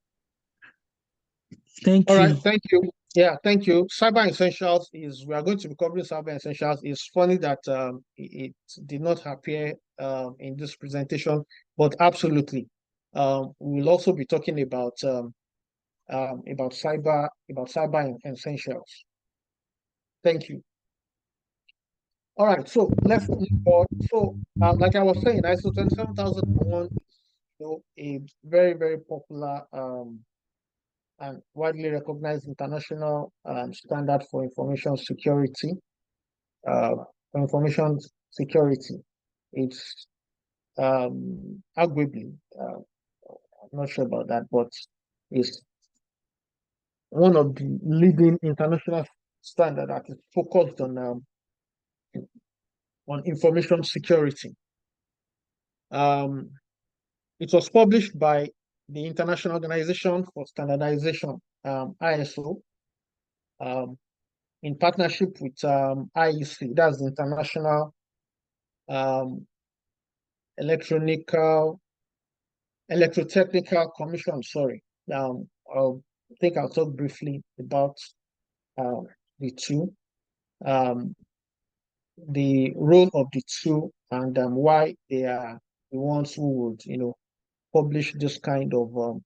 Thank All you. right, thank you. Yeah, thank you. Cyber Essentials is, we are going to be covering Cyber Essentials. It's funny that it did not appear in this presentation, but absolutely. We'll also be talking about cyber essentials. Thank you. All right, so let's move on. So, like I was saying, ISO 27001 is, a very, very popular and widely recognized international standard for information security. For information security, it's arguably, I'm not sure about that, but it's one of the leading international standard that is focused on information security. It was published by the International Organization for Standardization, ISO, in partnership with IEC, that's the International um, Electrotechnical Commission. Sorry. I think I'll talk briefly about the two, the role of the two, and why they are the ones who would, publish this kind of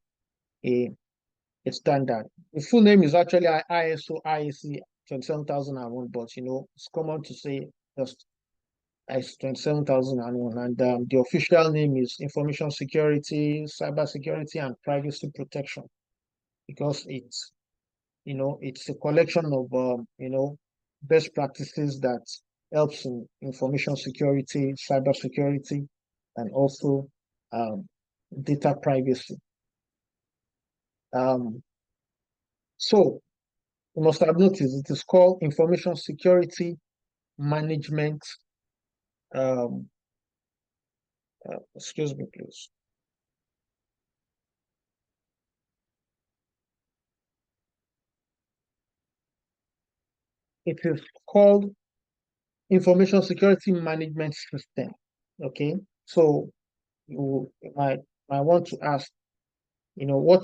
a standard. The full name is actually ISO IEC 27001, but it's common to say just ISO 27001, and the official name is Information Security, Cyber Security, and Privacy Protection, because it's a collection of best practices that helps in information security, cyber security, and also data privacy. So you must have noticed it is called Information Security Management. Excuse me, please. It is called Information Security Management System. Okay, so you might want to ask, why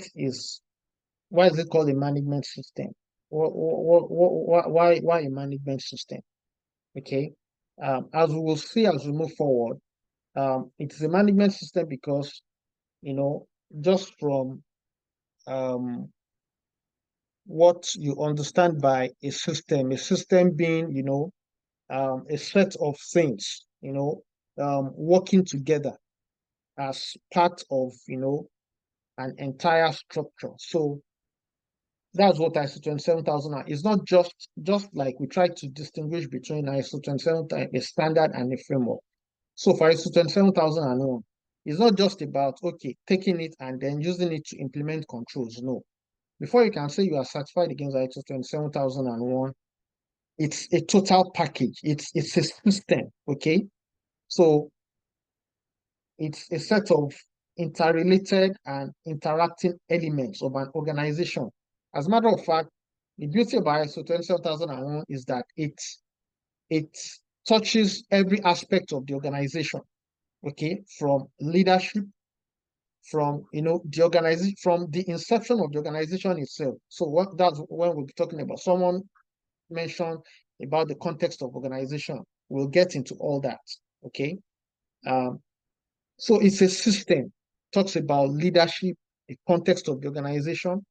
is it called a management system? Why a management system? Okay, as we will see as we move forward, it is a management system because, just from what you understand by a system being, a set of things, working together as part of, an entire structure. So that's what ISO 27000 is. Not just like we try to distinguish between ISO 27000, a standard, and a framework. So for ISO 27001, it's not just about, taking it and then using it to implement controls. No. Before you can say you are certified against ISO 27001, it's a total package. It's a system, okay? So it's a set of interrelated and interacting elements of an organization. As a matter of fact, the beauty about ISO 27001 is that it touches every aspect of the organization, okay? From leadership, from the organization, from the inception of the organization itself. So that's when we'll be talking about. Someone mentioned about the context of organization. We'll get into all that, okay? So it's a system. It talks about leadership, the context of the organization.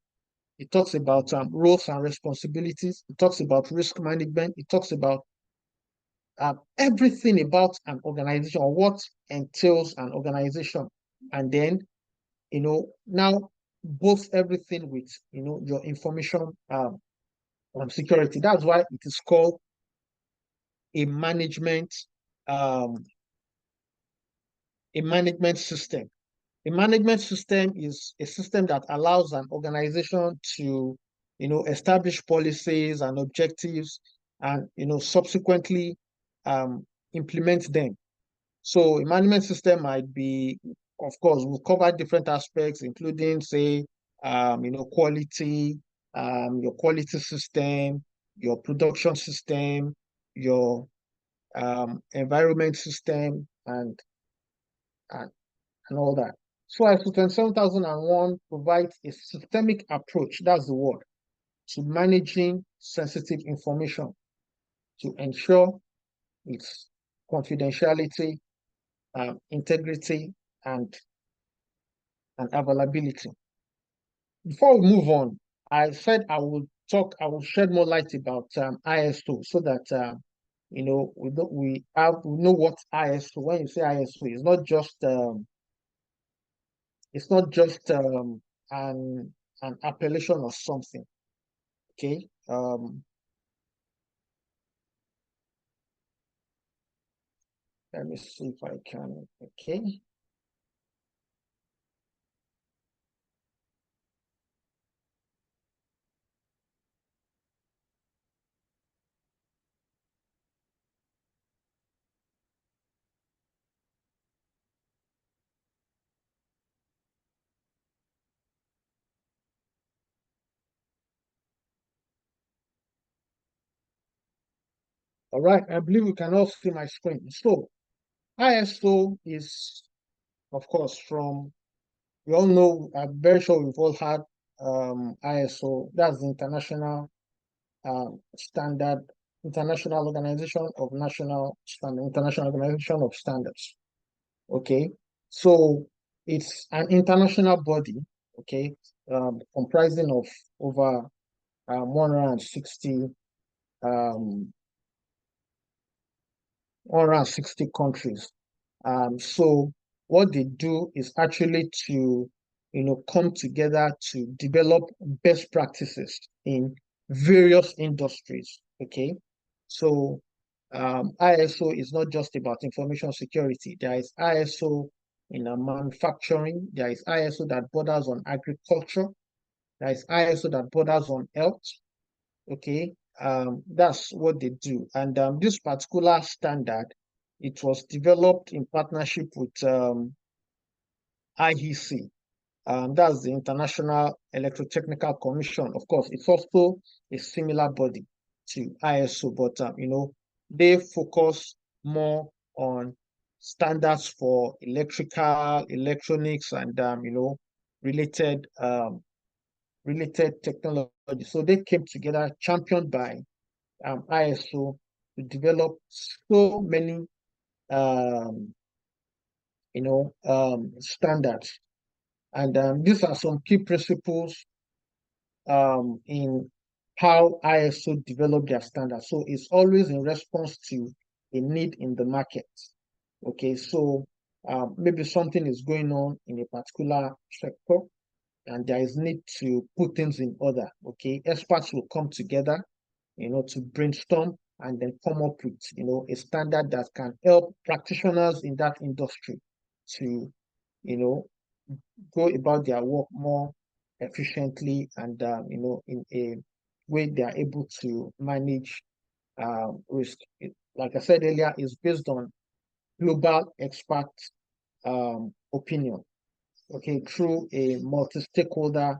It talks about roles and responsibilities. It talks about risk management. It talks about everything about an organization, or what entails an organization. And then, now both everything with, your information security. That's why it is called a management system. A management system is a system that allows an organization to, establish policies and objectives, and subsequently implement them. So a management system might be, of course, will cover different aspects, including, say, quality, your quality system, your production system, your environment system, and, and all that. So ISO 27001 provides a systemic approach, that's the word, to managing sensitive information to ensure its confidentiality, integrity, and availability. Before we move on, I said I will shed more light about ISO so that we know what ISO. When you say ISO, it's not just an appellation or something. Okay. Let me see if I can. Okay. All right, I believe you can all see my screen. So ISO is, of course, we all know, I'm very sure we've all had ISO, that's the International Standard, International Organization of National Standard, International Organization of Standards. Okay, so it's an international body, okay, comprising of over 160 countries. So what they do is actually to, come together to develop best practices in various industries. Okay, so ISO is not just about information security. There is ISO in manufacturing. There is ISO that borders on agriculture. There is ISO that borders on health. Okay, that's what they do. And this particular standard, it was developed in partnership with IEC. That's the International Electrotechnical Commission. Of course, it's also a similar body to ISO, but they focus more on standards for electrical, electronics, and related technology. So they came together, championed by ISO, to develop so many standards. And these are some key principles in how ISO develop their standards. So it's always in response to a need in the market. Okay, so maybe something is going on in a particular sector and there is need to put things in order. Okay, experts will come together, to brainstorm and then come up with, a standard that can help practitioners in that industry to, go about their work more efficiently and, in a way they are able to manage risk. Like I said earlier, is based on global expert opinion, okay, through a multi-stakeholder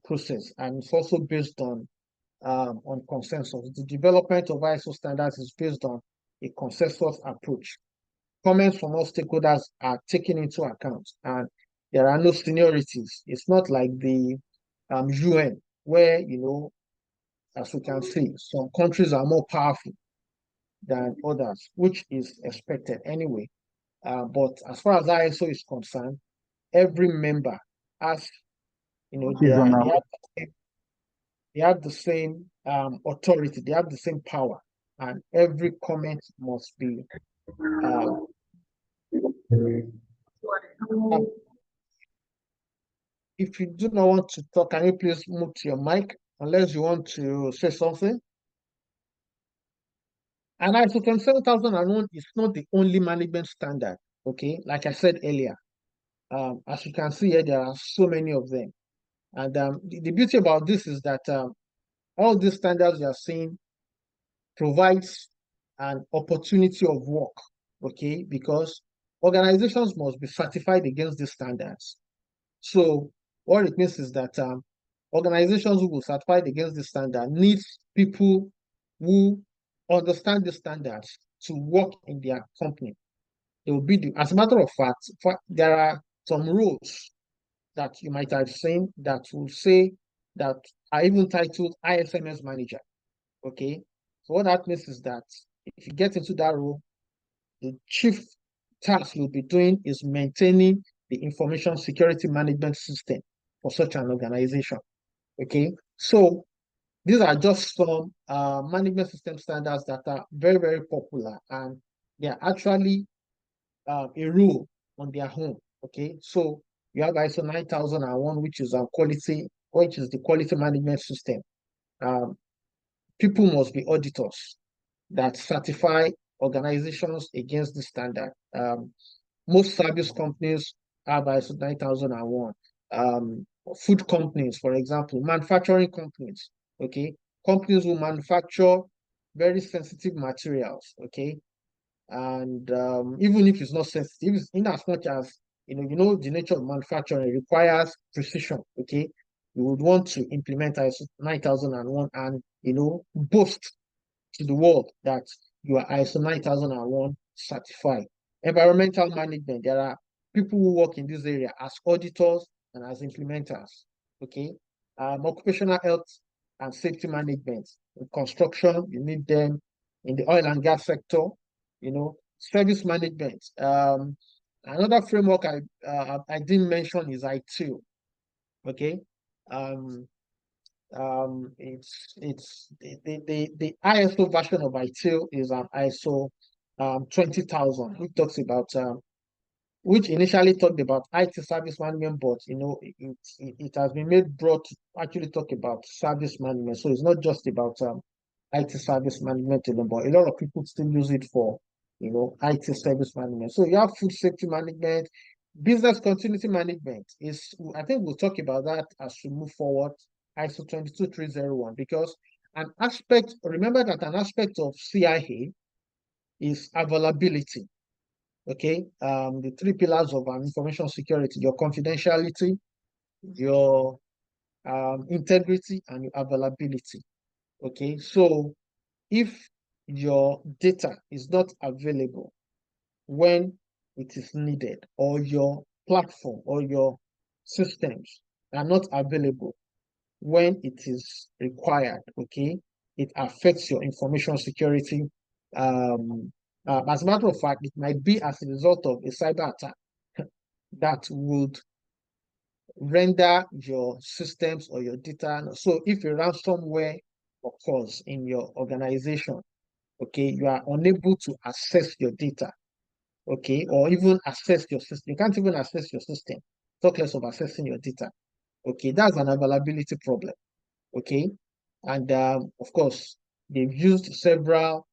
process, and it's also based on consensus. The development of ISO standards is based on a consensus approach. Comments from all stakeholders are taken into account, and there are no seniorities. It's not like the UN, where, as we can see, some countries are more powerful than others, which is expected anyway. But as far as ISO is concerned, every member has, they have the same authority, they have the same power, and every comment must be if you do not want to talk, can you please move to your mic unless you want to say something? And ISO 27001 is not the only management standard, okay? Like I said earlier, as you can see here, there are so many of them. And the beauty about this is that all these standards you are seeing provides an opportunity of work, okay? Because organizations must be certified against these standards. So what it means is that organizations who will certify against the standard needs people who understand the standards to work in their company. They will be as a matter of fact, there are some rules that you might have seen that will say that are even titled ISMS manager. Okay. So what that means is that if you get into that role, the chief task you'll be doing is maintaining the information security management system for such an organization. Okay. So these are just some management system standards that are very, very popular, and they are actually a rule on their own. Okay. So you have ISO 9001, which is the quality management system. People must be auditors that certify organizations against the standard. Most service companies have ISO 9001. Food companies, for example, manufacturing companies, okay? Companies who manufacture very sensitive materials, okay? And even if it's not sensitive, in as much as, the nature of manufacturing requires precision, okay? You would want to implement ISO 9001 and, boast to the world that you are ISO 9001 certified. Environmental management, there are people who work in this area as auditors and as implementers, okay? Occupational health and safety management. In construction, you need them. In the oil and gas sector, service management. Another framework I didn't mention is ITIL, okay? It's the ISO version of ITIL is an ISO 20,000, which initially talked about IT service management, but it has been brought to actually talk about service management. So it's not just about IT service management alone, but a lot of people still use it for IT service management. So you have food safety management, business continuity management I think we'll talk about that as we move forward. ISO 22301, because remember that an aspect of CIA is availability. Okay, the three pillars of information security: your confidentiality, your integrity, and your availability. Okay, so if your data is not available when it is needed, or your platform or your systems are not available when it is required, okay, it affects your information security. As a matter of fact, it might be as a result of a cyber attack that would render your systems or your data. So if a ransomware occurs in your organization, okay, you are unable to access your data, okay, or even access your system. You can't even access your system, talk less of accessing your data. Okay, that's an availability problem. Okay, and of course, they've used several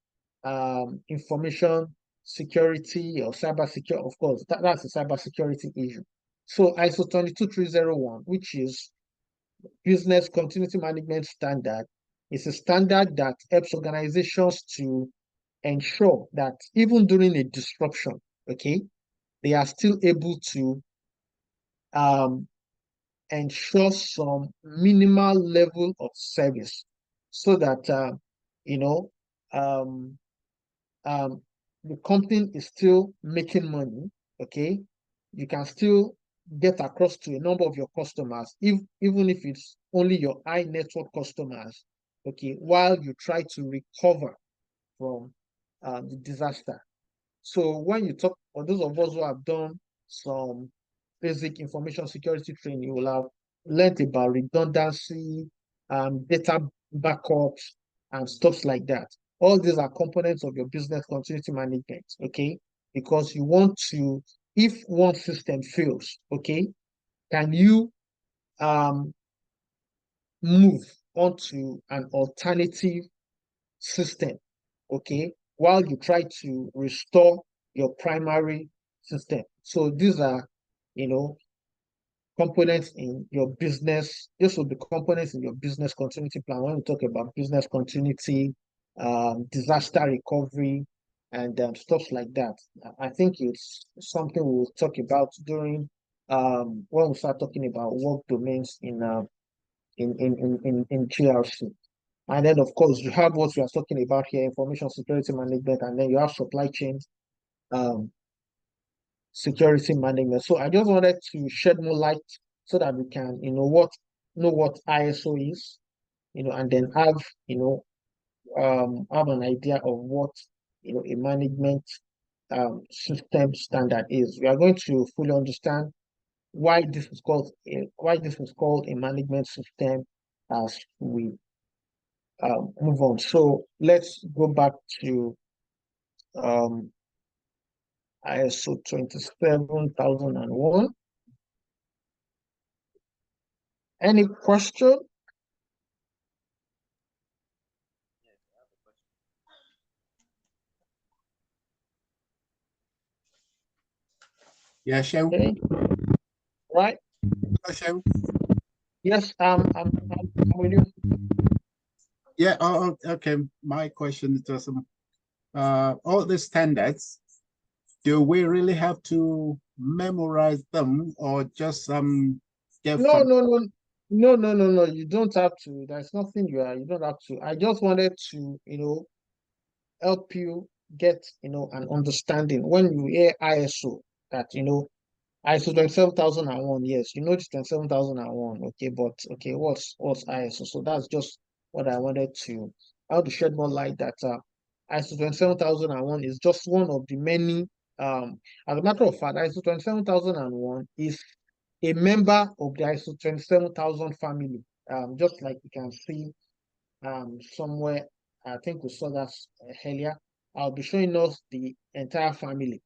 information security or cyber security. Of course, that's a cyber security issue. So ISO 22301, which is business continuity management standard, is a standard that helps organizations to ensure that even during a disruption, okay, they are still able to ensure some minimal level of service, so that the company is still making money. Okay, you can still get across to a number of your customers, even if it's only your high network customers. Okay, while you try to recover from the disaster. So when you talk, for those of us who have done some basic information security training, you will have learned about redundancy, data backups, and stuff like that. All these are components of your business continuity management, okay? Because you want to, if one system fails, okay, can you move onto an alternative system, okay, while you try to restore your primary system. So these are, components in your business. This will be components in your business continuity plan when we talk about business continuity, disaster recovery, and stuff like that. I think it's something we'll talk about during when we start talking about work domains in in GRC. And then, of course, you have what we are talking about here, information security management, and then you have supply chain security management. So I just wanted to shed more light so that we can, know what ISO is, and then have, have an idea of what, a management system standard is. We are going to fully understand why this is called a management system as we move on. So let's go back to ISO 27001. Any question? Yeah, Shew. Okay. Right. Shew. Yes, I'm with you. Yeah, okay. My question is just all the standards, do we really have to memorize them or just get No, no. You don't have to. There's nothing you don't have to. I just wanted to, help you get, an understanding when you hear ISO that, ISO 27001, yes, it's 27001, okay, but okay, what's ISO? So that's just what I wanted to, how to shed more light that ISO 27001 is just one of the many, as a matter of fact, ISO 27001 is a member of the ISO 27000 family, just like you can see somewhere. I think we saw that earlier. I'll be showing us the entire family,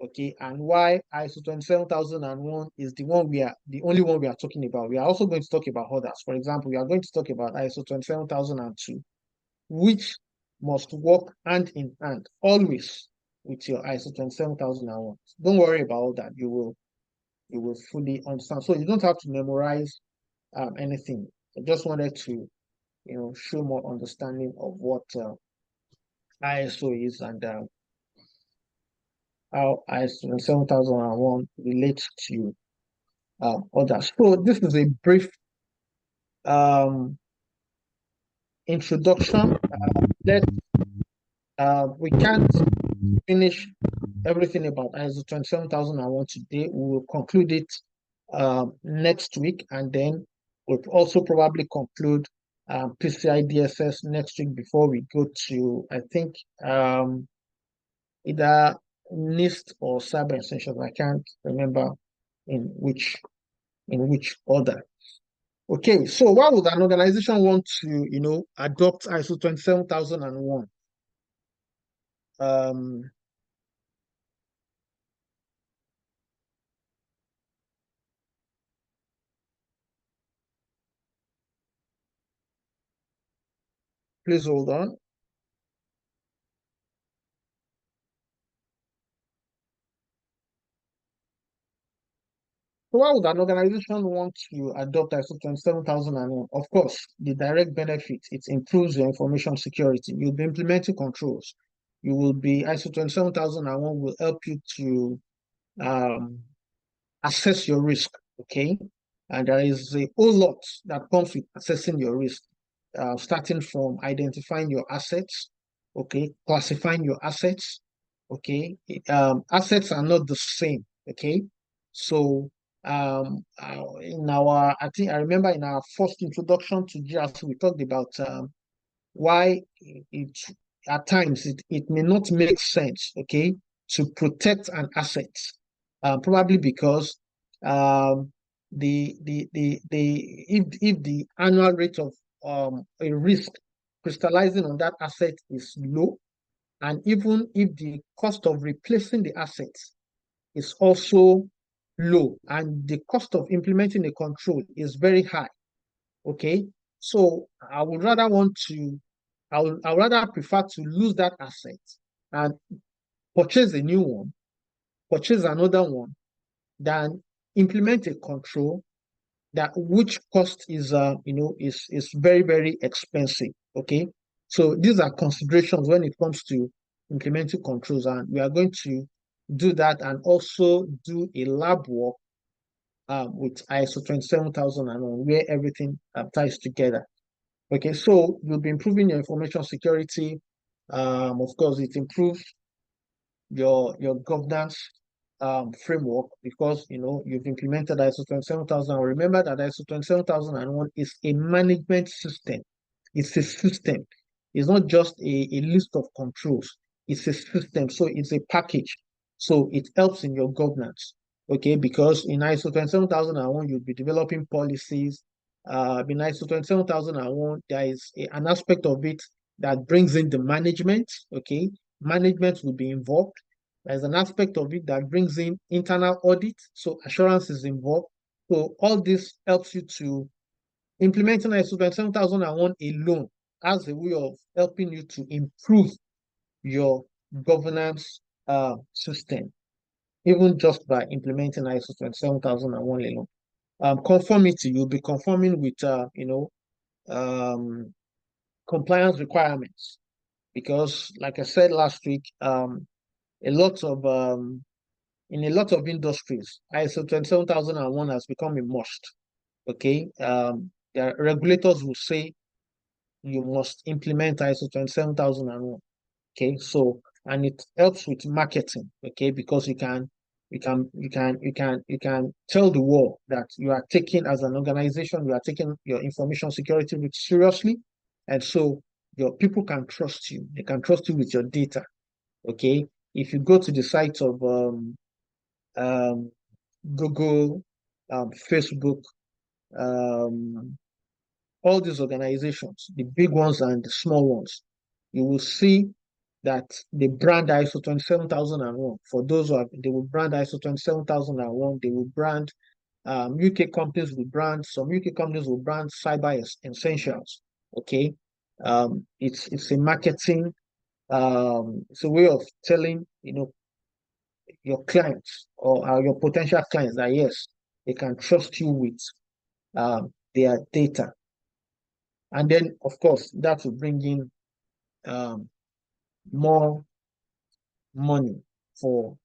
okay, and why ISO 27001 is the only one we are talking about. We are also going to talk about others. For example, we are going to talk about ISO 27002, which must work hand in hand always with your ISO 27001. Don't worry about all that. You will fully understand. So you don't have to memorize anything. I just wanted to, show more understanding of what ISO is and how ISO 7001 relates to others. So this is a brief introduction. We can't finish everything about ISO 27001 today. We will conclude it next week, and then we'll also probably conclude PCI DSS next week before we go to, I think, either NIST or Cyber Essentials. I can't remember in which order. Okay, so why would an organization want to, adopt ISO 27001? Please hold on. So why would an organization want to adopt ISO 27001? Of course, the direct benefit, it improves your information security. You'll be implementing controls. ISO 27001 will help you to assess your risk, okay? And there is a whole lot that comes with assessing your risk, starting from identifying your assets, okay, classifying your assets, okay. Assets are not the same, okay. So I think I remember in our first introduction to GRC, we talked about why it at times it may not make sense, okay, to protect an asset, probably because if the annual rate of a risk crystallizing on that asset is low, and even if the cost of replacing the assets is also low, and the cost of implementing a control is very high, okay, so I would rather prefer to lose that asset and purchase a new one, purchase another one, than implement a control that which cost is is very, very expensive. Okay. So these are considerations when it comes to implementing controls, and we are going to do that and also do a lab work with ISO 27001, where everything ties together. Okay, so you'll be improving your information security. Of course, it improves your governance framework, because you've implemented ISO 27000. Remember that ISO 27001 is a management system. It's a system. It's not just a list of controls. It's a system. So it's a package. So it helps in your governance. Okay, because in ISO 27001, you'll be developing policies. In ISO 27001, there is an aspect of it that brings in the management. Okay, management will be involved. There's an aspect of it that brings in internal audit, so assurance is involved. So all this helps you to implementing ISO 27001 alone as a way of helping you to improve your governance system, even just by implementing ISO 27001 alone. Conformity, you'll be conforming with compliance requirements, because like I said last week, a lot of in a lot of industries, ISO 27001 has become a must. Okay, the regulators will say you must implement ISO 27001. Okay, so and it helps with marketing. Okay, because you can tell the world that you are taking, as an organization, you are taking your information security seriously, and so your people can trust you. They can trust you with your data. Okay, if you go to the site of Google, Facebook, all these organizations, the big ones and the small ones, you will see that they brand ISO 27001. For those they will brand ISO 27001. They will brand UK companies will brand, some UK companies will brand Cyber Essentials. Okay, it's a marketing, it's a way of telling your clients or your potential clients that yes, they can trust you with their data. And then, of course, that will bring in more money for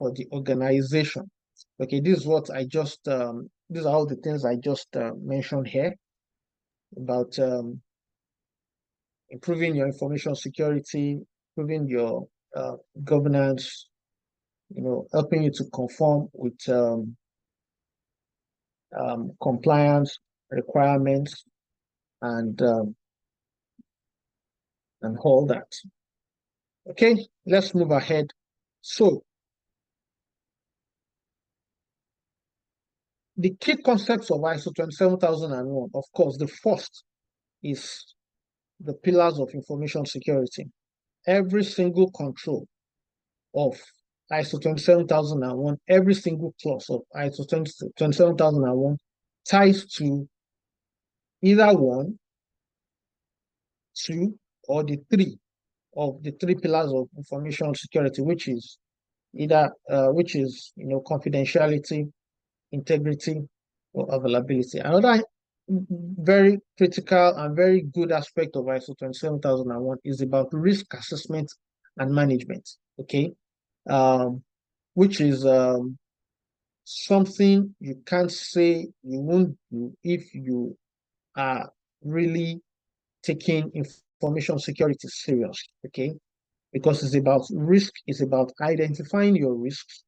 the organization. Okay, this is what I just, these are all the things I just mentioned here about improving your information security, improving your governance, helping you to conform with compliance requirements and all that. Okay, let's move ahead. So the key concepts of ISO 27001, of course, the first is the pillars of information security. Every single control of ISO 27001, every single clause of ISO 27001 ties to either one, two, or the three of the three pillars of information security, which is either confidentiality, integrity, or availability. Another very critical and very good aspect of ISO 27001 is about risk assessment and management. Okay, which is something you can't say you won't do if you are really taking information security serious. Okay, because it's about risk, it's about identifying your risks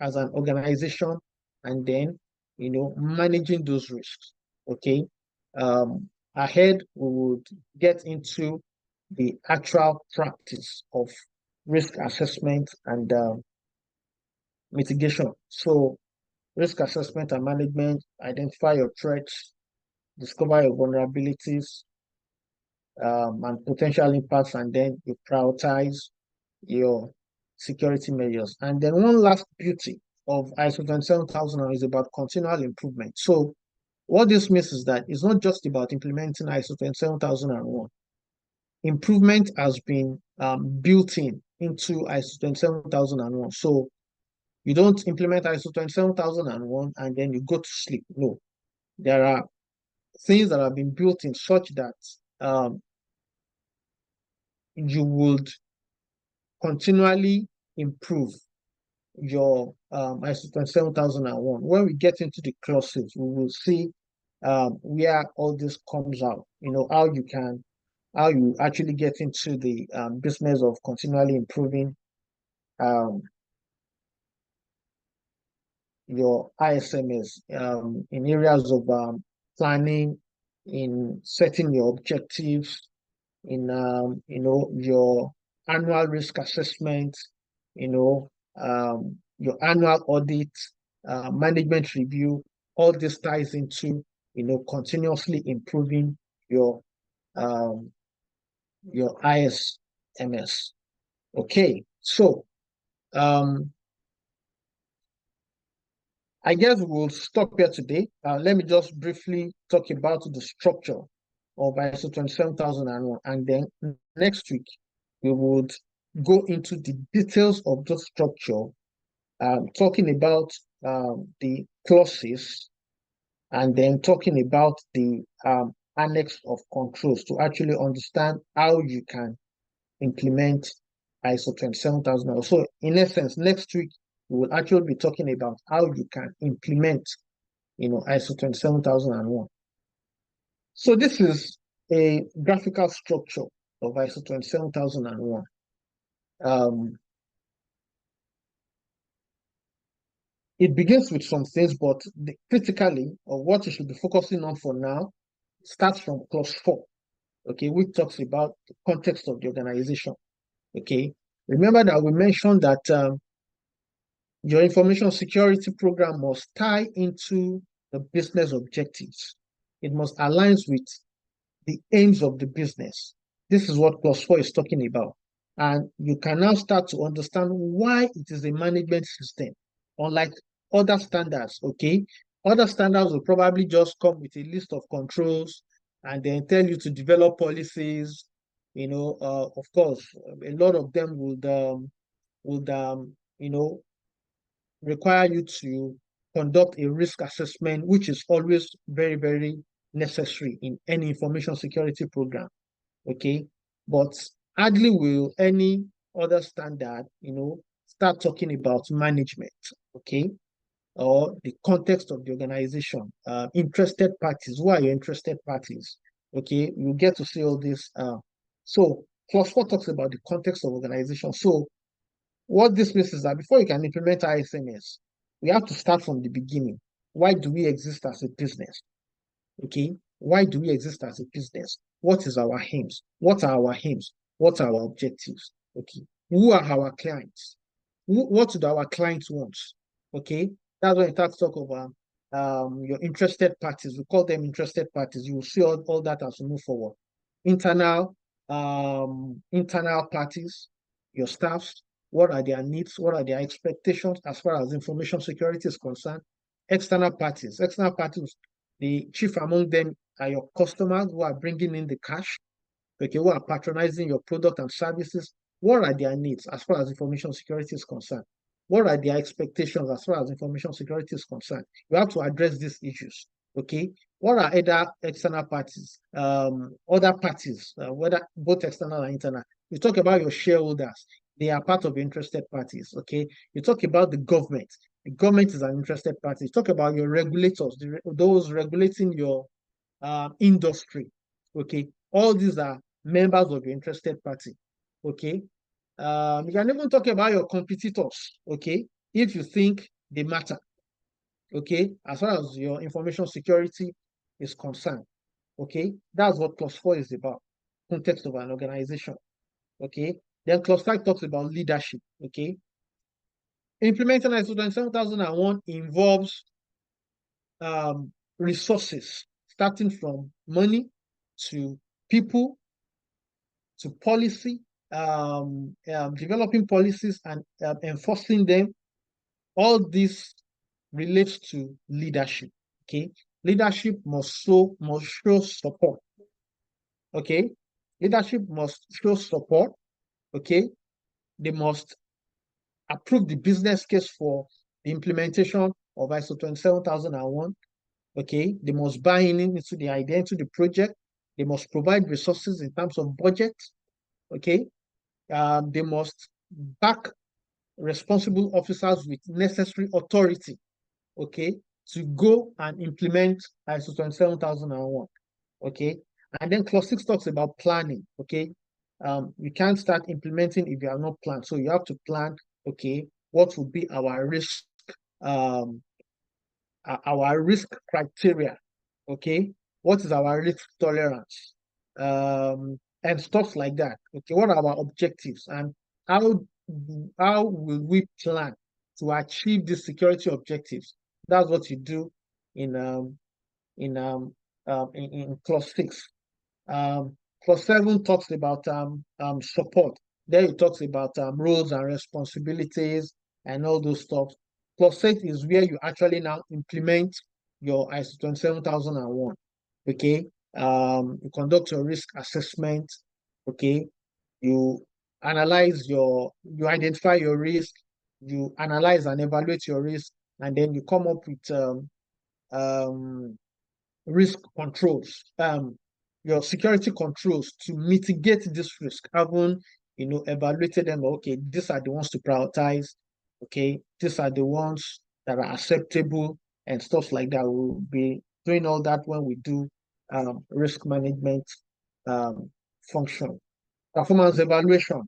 as an organization and then managing those risks. Okay, ahead we would get into the actual practice of risk assessment and mitigation. So risk assessment and management: identify your threats, discover your vulnerabilities and potential impacts, and then you prioritize your security measures. And then one last beauty of ISO 27000 is about continual improvement. So what this means is that it's not just about implementing ISO 27001. Improvement has been built into ISO 27001. So you don't implement ISO 27001 and then you go to sleep. No, there are things that have been built in such that you would continually improve your ISO 27001. When we get into the clauses, we will see where all this comes out. How you actually get into the business of continually improving your ISMS in areas of planning, in setting your objectives, in your annual risk assessment, your annual audit, management review. All this ties into continuously improving your ISMS. Okay, so I guess we'll stop here today. Let me just briefly talk about the structure of ISO 27001, and then next week we would go into the details of the structure, talking about the clauses, and then talking about the annex of controls to actually understand how you can implement ISO 27001. So in essence, next week we will actually be talking about how you can implement ISO 27001. So this is a graphical structure of ISO 27001. It begins with some things, but critically, or what you should be focusing on for now, starts from clause 4, okay, which talks about the context of the organization. Okay, remember that we mentioned that your information security program must tie into the business objectives. It must align with the aims of the business. This is what clause 4 is talking about. And you can now start to understand why it is a management system, unlike other standards, okay? Other standards will probably just come with a list of controls and then tell you to develop policies. Of course, a lot of them would require you to conduct a risk assessment, which is always very, very necessary in any information security program, okay? But hardly will any other standard, start talking about management, okay? Or the context of the organization, interested parties. Who are your interested parties? Okay, you get to see all this. So clause 4 talks about the context of organization. So what this means is that before you can implement ISMS, we have to start from the beginning. Why do we exist as a business? Okay, why do we exist as a business? What is our aims? What are our aims? What are our objectives? Okay, who are our clients? What do our clients want? Okay, that's when it starts to talk about your interested parties. We call them interested parties. You will see all that as we move forward. Internal parties, your staffs, what are their needs? What are their expectations as far as information security is concerned? External parties, the chief among them are your customers who are bringing in the cash, okay, who are patronizing your product and services. What are their needs as far as information security is concerned? What are their expectations as far as information security is concerned? You have to address these issues, okay? What are other external parties, other parties, whether both external and internal? You talk about your shareholders. They are part of interested parties, okay? You talk about the government. The government is an interested party. You talk about your regulators, those regulating your industry, okay? All these are members of your interested party, okay? You can even talk about your competitors, okay? If you think they matter, okay? As far as your information security is concerned, okay? That's what clause 4 is about, context of an organization, okay? Then clause 5 talks about leadership, okay? Implementing ISO 27001 involves resources, starting from money to people to policy, developing policies and enforcing them. All this relates to leadership, okay? Leadership must show support, okay? Leadership must show support, okay? They must approve the business case for the implementation of ISO 27001, okay? They must buy into the idea, into the project. They must provide resources in terms of budget, okay? They must back responsible officers with necessary authority, okay, to go and implement ISO 27001, okay? And then clause 6 talks about planning, okay? You can't start implementing if you are not planned. So you have to plan, okay, what would be our risk criteria, okay? What is our risk tolerance? And stuff like that. Okay, what are our objectives and how will we plan to achieve the security objectives? That's what you do in clause 6. Clause 7 talks about support. There it talks about roles and responsibilities and all those stuff. Clause 8 is where you actually now implement your ISO 27001. Okay, you conduct your risk assessment. Okay, you identify your risk, you analyze and evaluate your risk, and then you come up with risk controls, your security controls to mitigate this risk. Having evaluated them. Okay, these are the ones to prioritize. Okay, these are the ones that are acceptable and stuff like that. We'll be doing all that when we do risk management function. Performance evaluation.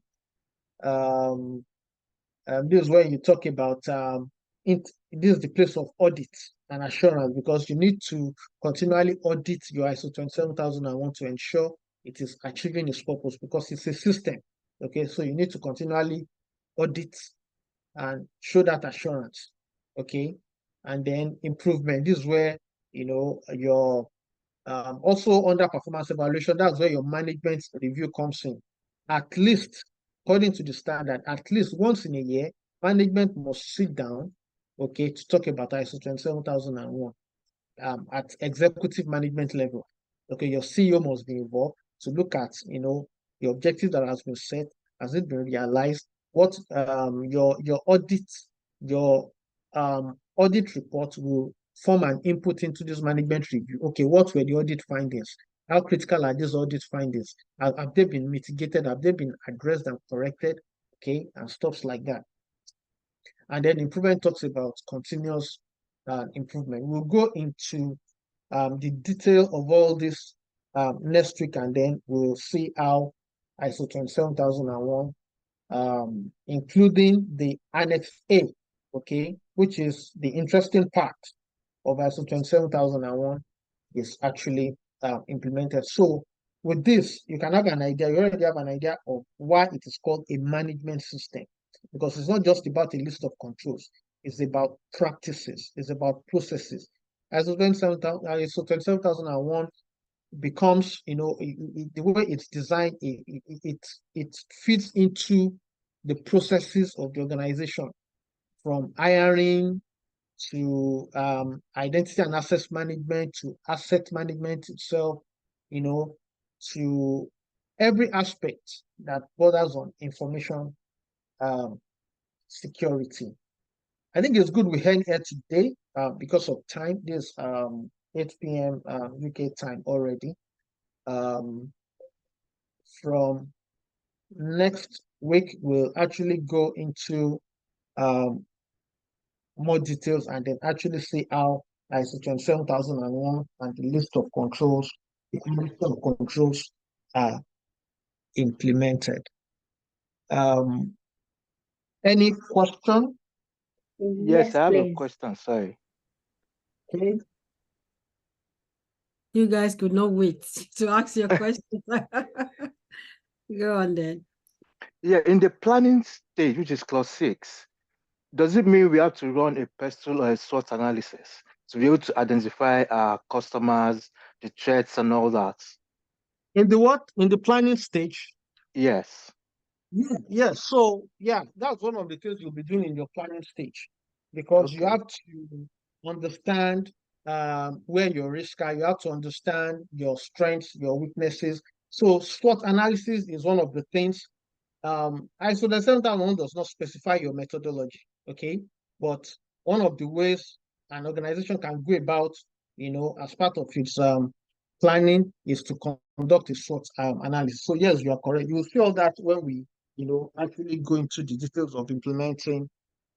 This is where you talk about this is the place of audit and assurance, because you need to continually audit your ISO 27001 to ensure it is achieving its purpose, because it's a system. Okay, so you need to continually audit and show that assurance. Okay, and then improvement. This is where your also under performance evaluation, that's where your management review comes in. At least, according to the standard, at least once in a year, management must sit down, okay, to talk about ISO 27001 at executive management level. Okay, your CEO must be involved to look at, the objective that has been set. Has it been realized? What your audit report will form an input into this management review. Okay, what were the audit findings? How critical are these audit findings? Have they been mitigated? Have they been addressed and corrected? Okay, and stuff like that. And then improvement talks about continuous improvement. We'll go into the detail of all this next week, and then we'll see how ISO 27001, including the Annex A, okay, which is the interesting part of ISO 27001, is actually implemented. So with this, you can have an idea, you already have an idea of why it is called a management system, because it's not just about a list of controls, it's about practices, it's about processes. ISO 27001 becomes, the way it's designed, it fits into the processes of the organization, from hiring to identity and access management, to asset management itself, to every aspect that borders on information security. I think it's good we end here today because of time. This 8 p.m. UK time already. From next week, we'll actually go into more details and then actually see how ISO 27001 and the list of controls, the list of controls are implemented. Any question? Yes, I have a question, sorry. Okay. You guys could not wait to ask your question. Go on then. Yeah, in the planning stage, which is clause 6, does it mean we have to run a pestle or a SWOT analysis to be able to identify our customers, the threats and all that? In the what? In the planning stage? Yes. Yeah. So that's one of the things you'll be doing in your planning stage, because you have to understand where your risks are. You have to understand your strengths, your weaknesses. So SWOT analysis is one of the things. ISO 27001 does not specify your methodology, okay? But one of the ways an organization can go about, as part of its planning, is to conduct a SWOT analysis. So yes, you are correct. You will see all that when we actually go into the details of implementing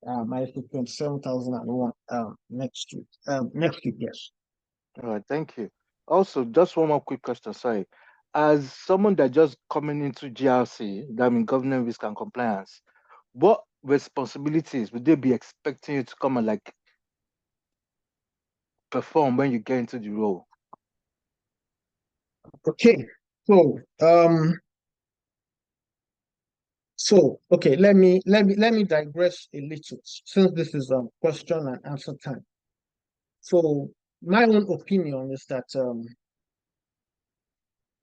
ISO 27001 next week. Yes. All right, thank you. Also, just one more quick question, sorry. As someone that just coming into GRC, that means governance risk and compliance, what responsibilities would they be expecting you to come and like perform when you get into the role? Okay. Okay, let me digress a little, since this is question and answer time. So my own opinion is that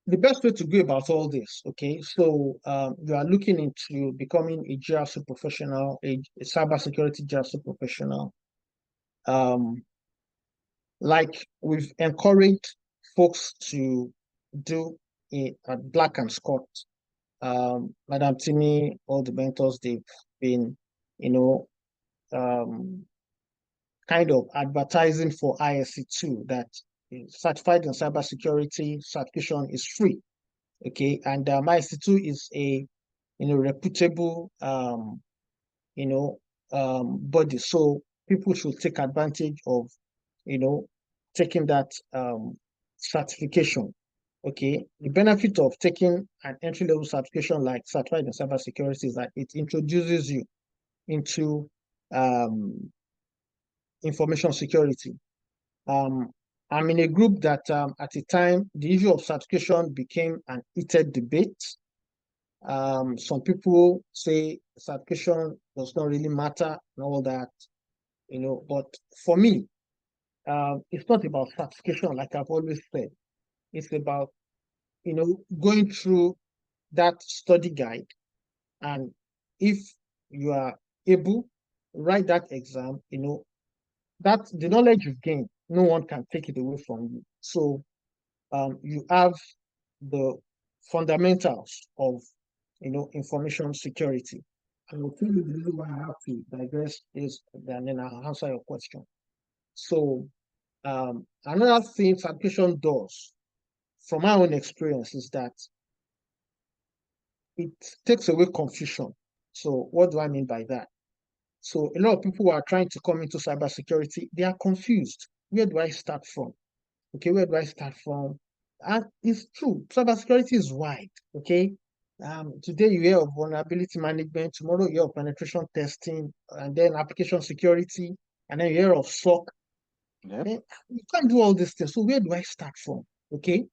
the best way to go about all this, okay, so you are looking into becoming a GRC professional, a cybersecurity GRC professional. Like we've encouraged folks to do at Black and Scott. Madam Tini, all the mentors, they've been, kind of advertising for ISC2 that certified in cybersecurity certification is free. Okay, and ISC2 is a reputable body, so people should take advantage of taking that certification. Okay, the benefit of taking an entry-level certification like certified in cybersecurity is that it introduces you into information security. I'm in a group that at the time, the issue of certification became an heated debate. Some people say certification does not really matter and all that, but for me, it's not about certification, like I've always said. It's about, going through that study guide, and if you are able, write that exam, that the knowledge you've gained, no one can take it away from you. So you have the fundamentals of information security. I will tell you the reason why I have to digress is, and then I'll answer your question. So another thing certification does, from my own experience, is that it takes away confusion. So what do I mean by that? So a lot of people who are trying to come into cybersecurity, they are confused. Where do I start from? Okay, where do I start from? And it's true, cybersecurity is wide. Okay, today you hear of vulnerability management, tomorrow you hear of penetration testing, and then application security, and then you hear of SOC. Yep. Then you can't do all these things. So where do I start from? Okay,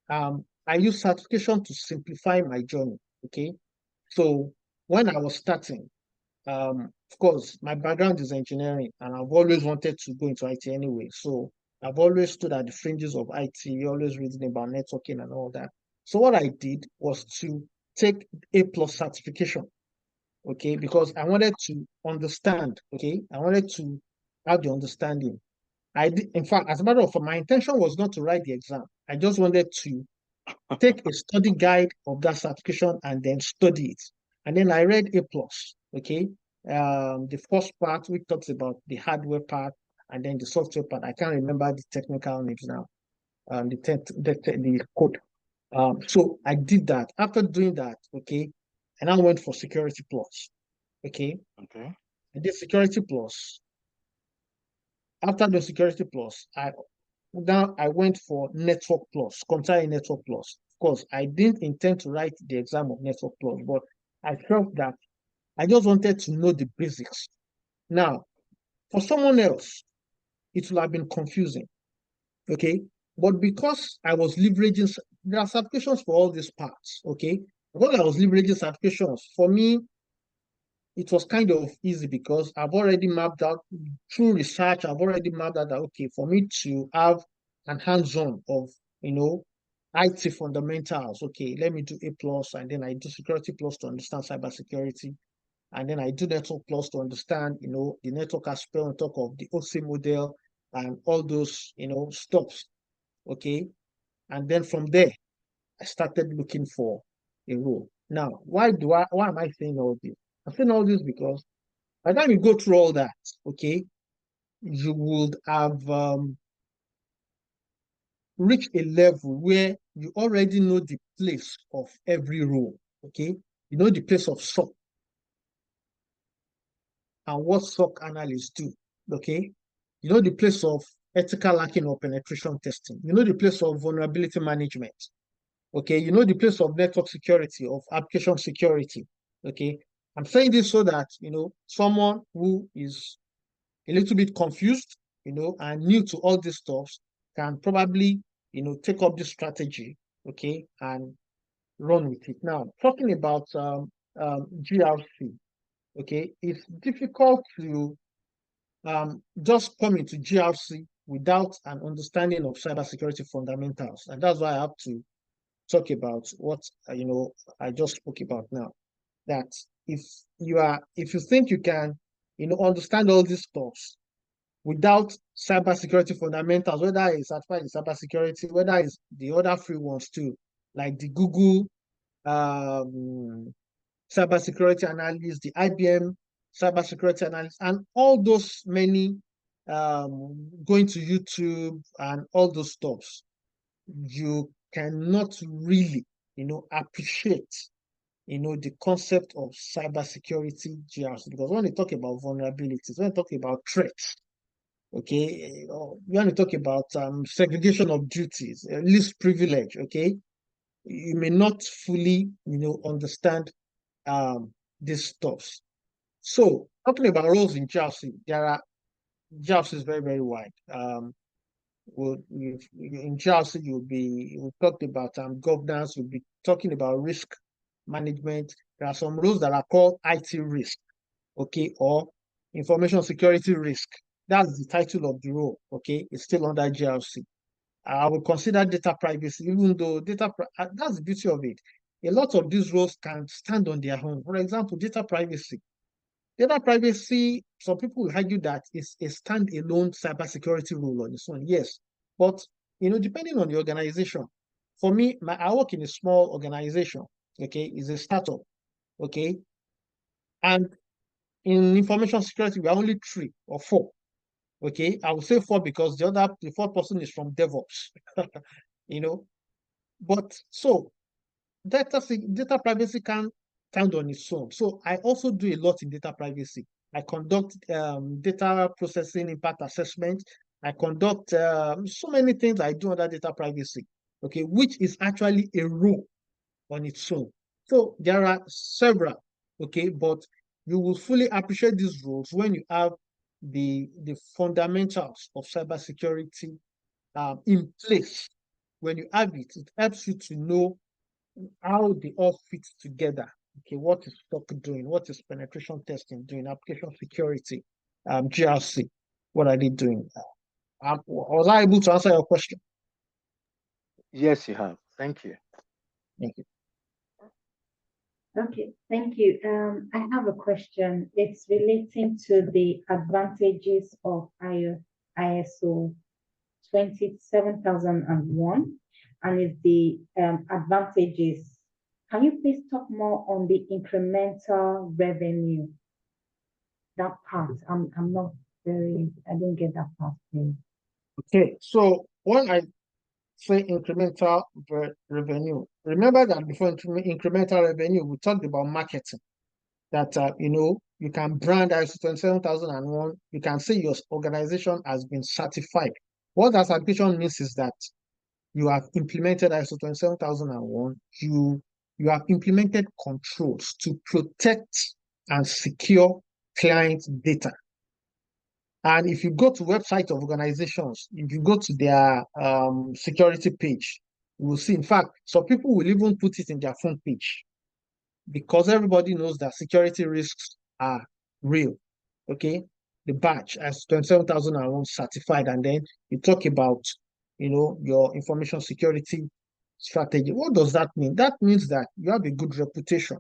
I use certification to simplify my journey. Okay, so when I was starting, of course, my background is engineering, and I've always wanted to go into IT anyway. So I've always stood at the fringes of IT, always reading about networking and all that. So what I did was to take A+ certification, okay, because I wanted to understand, okay, I wanted to have the understanding. I did, in fact, as a matter of fact, my intention was not to write the exam. I just wanted to take a study guide of that certification and then study it. And then I read A+, okay? The first part, which talks about the hardware part, and then the software part. I can't remember the technical names now, the code. So I did that. After doing that, okay, and I went for Security Plus, okay? Okay. I did Security Plus. After the Security Plus, now I went for Network Plus, Computer Network Plus. Of course, I didn't intend to write the exam of Network Plus, but I felt that I just wanted to know the basics. Now, for someone else, it will have been confusing, okay? But because I was leveraging, there are certifications for all these parts, okay? Because I was leveraging certifications, for me, it was kind of easy because I've already mapped out through research. I've already mapped out that, okay, for me to have an hands-on of, IT fundamentals. Okay, let me do A+, and then I do Security Plus to understand cybersecurity. And then I do Network Plus to understand, the network aspect on top of the OC model and all those, stuffs. Okay. And then from there, I started looking for a role. Now, why am I saying all this? I'm saying all this because by the time you go through all that, okay, you would have reached a level where you already know the place of every role, okay? You know the place of SOC and what SOC analysts do, okay? You know the place of ethical hacking or penetration testing. You know the place of vulnerability management, okay? You know the place of network security, of application security, okay? I'm saying this so that, you know, someone who is a little bit confused, you know, and new to all these stuff can probably, you know, take up this strategy, okay, and run with it. Now, talking about GRC, okay, it's difficult to just come into GRC without an understanding of cybersecurity fundamentals, and that's why I have to talk about what you know I just spoke about now. That if you think you can, you know, understand all these stuff without cybersecurity fundamentals, whether it's certified in cybersecurity, whether it's the other free ones too, like the Google cybersecurity analyst, the IBM cybersecurity analyst, and all those many going to YouTube and all those stuffs, you cannot really, you know, appreciate, you know, the concept of cybersecurity GRC, because when you talk about vulnerabilities, when you talk about threats, okay, when you talk about segregation of duties, least privilege, okay, you may not fully, you know, understand these stuffs. So talking about roles in GRC, GRC is very, very wide. In GRC, we talked about governance, we'll be talking about risk management. There are some roles that are called IT risk, okay, or information security risk. That's the title of the role, okay? It's still under GRC. I will consider data privacy, even though that's the beauty of it. A lot of these roles can stand on their own. For example, data privacy. Data privacy, some people will argue that it's a standalone cybersecurity role on its own. Yes, but you know, depending on the organization. For me, I work in a small organization. Okay, it's a startup. Okay, and in information security, we are only 3 or 4. Okay, I will say 4 because the fourth person is from DevOps. You know, but so data privacy can stand on its own. So I also do a lot in data privacy. I conduct data processing impact assessment. I conduct so many things I do under data privacy, okay, which is actually a role on its own. So there are several, okay, but you will fully appreciate these roles when you have the fundamentals of cybersecurity in place. When you have it, it helps you to know how they all fit together. Okay, what is SOC doing? What is penetration testing doing? Application security, GRC, what are they doing? Was I able to answer your question? Yes, you have. Thank you. Thank you. Okay, thank you. I have a question. It's relating to the advantages of ISO 27001, and it's the advantages. Can you please talk more on the incremental revenue? That part, I didn't get that part, please. Okay, so when I say incremental revenue, remember that before incremental revenue, we talked about marketing. That you know, you can brand ISO 27001. You can say your organization has been certified. What that certification means is that you have implemented ISO 27001. You have implemented controls to protect and secure client data. And if you go to website of organizations, if you go to their security page, you will see, in fact, some people will even put it in their front page because everybody knows that security risks are real. Okay, the badge as 27,001 certified, and then you talk about, you know, your information security strategy. What does that mean? That means that you have a good reputation.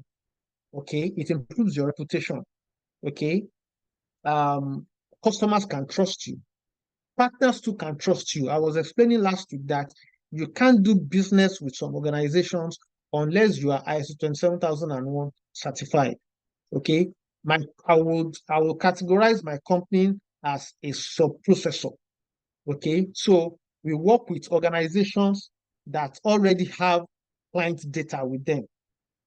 Okay, it improves your reputation. Okay, customers can trust you. Partners too can trust you. I was explaining last week that you can't do business with some organizations unless you are ISO 27001 certified. Okay, I will categorize my company as a sub-processor. Okay, so we work with organizations that already have client data with them.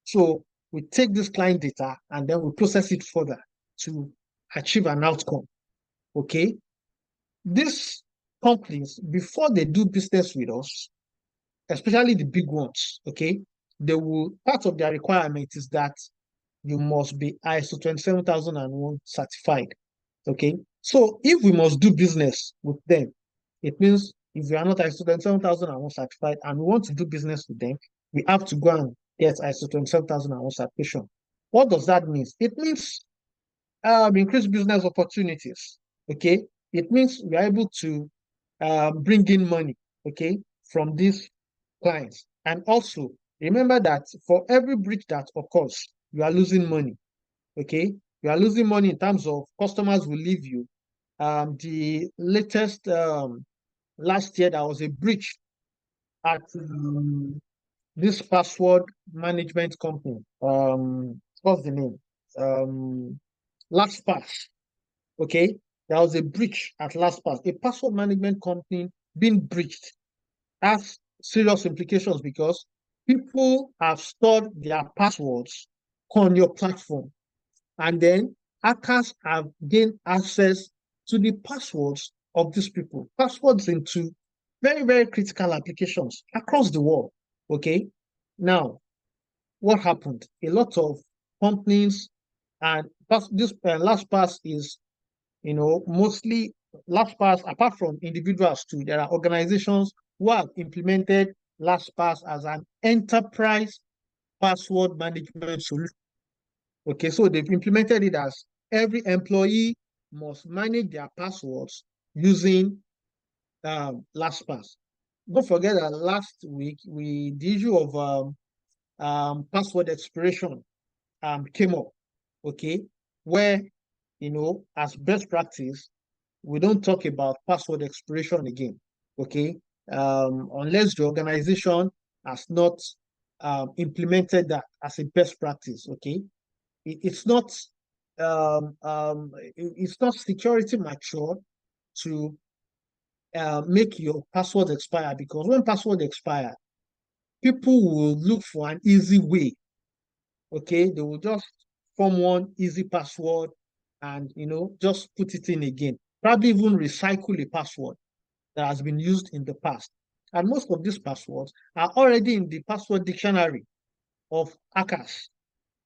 So we take this client data and then we process it further to achieve an outcome. Okay. These companies, before they do business with us, especially the big ones, okay, they will, part of their requirement is that you must be ISO 27001 certified. Okay. So if we must do business with them, it means if we are not ISO 27001 certified and we want to do business with them, we have to go and get ISO 27001 certification. What does that mean? It means increased business opportunities. Okay. It means we are able to bring in money, okay, from these clients. And also remember that for every breach that occurs, you are losing money. Okay, you are losing money in terms of customers will leave you. The latest last year there was a breach at this password management company. What's the name? LastPass. Okay, there was a breach at LastPass. A password management company being breached has serious implications because people have stored their passwords on your platform, and then hackers have gained access to the passwords of these people, passwords into very, very critical applications across the world. Okay. Now, what happened? A lot of companies, and this LastPass is, mostly LastPass, apart from individuals too, there are organizations who have implemented LastPass as an enterprise password management solution. Okay, so they've implemented it as every employee must manage their passwords using LastPass. Don't forget that last week the issue of password expiration came up. Okay, where as best practice, we don't talk about password expiration again. Okay, unless the organization has not implemented that as a best practice. Okay, it's not it's not security mature to make your password expire, because when password expire, people will look for an easy way. Okay, they will just form one easy password and just put it in again, probably even recycle a password that has been used in the past. And most of these passwords are already in the password dictionary of hackers.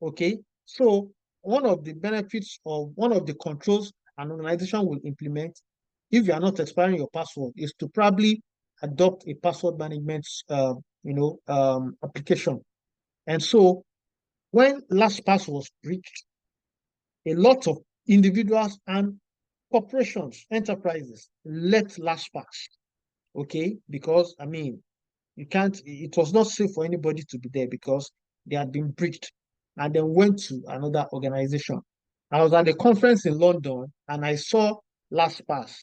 Okay, so one of the benefits of one of the controls an organization will implement if you are not expiring your password is to probably adopt a password management application. And so when LastPass was breached, a lot of individuals and corporations, enterprises left LastPass. Okay, because it was not safe for anybody to be there because they had been breached, and then went to another organization. I was at a conference in London and I saw LastPass,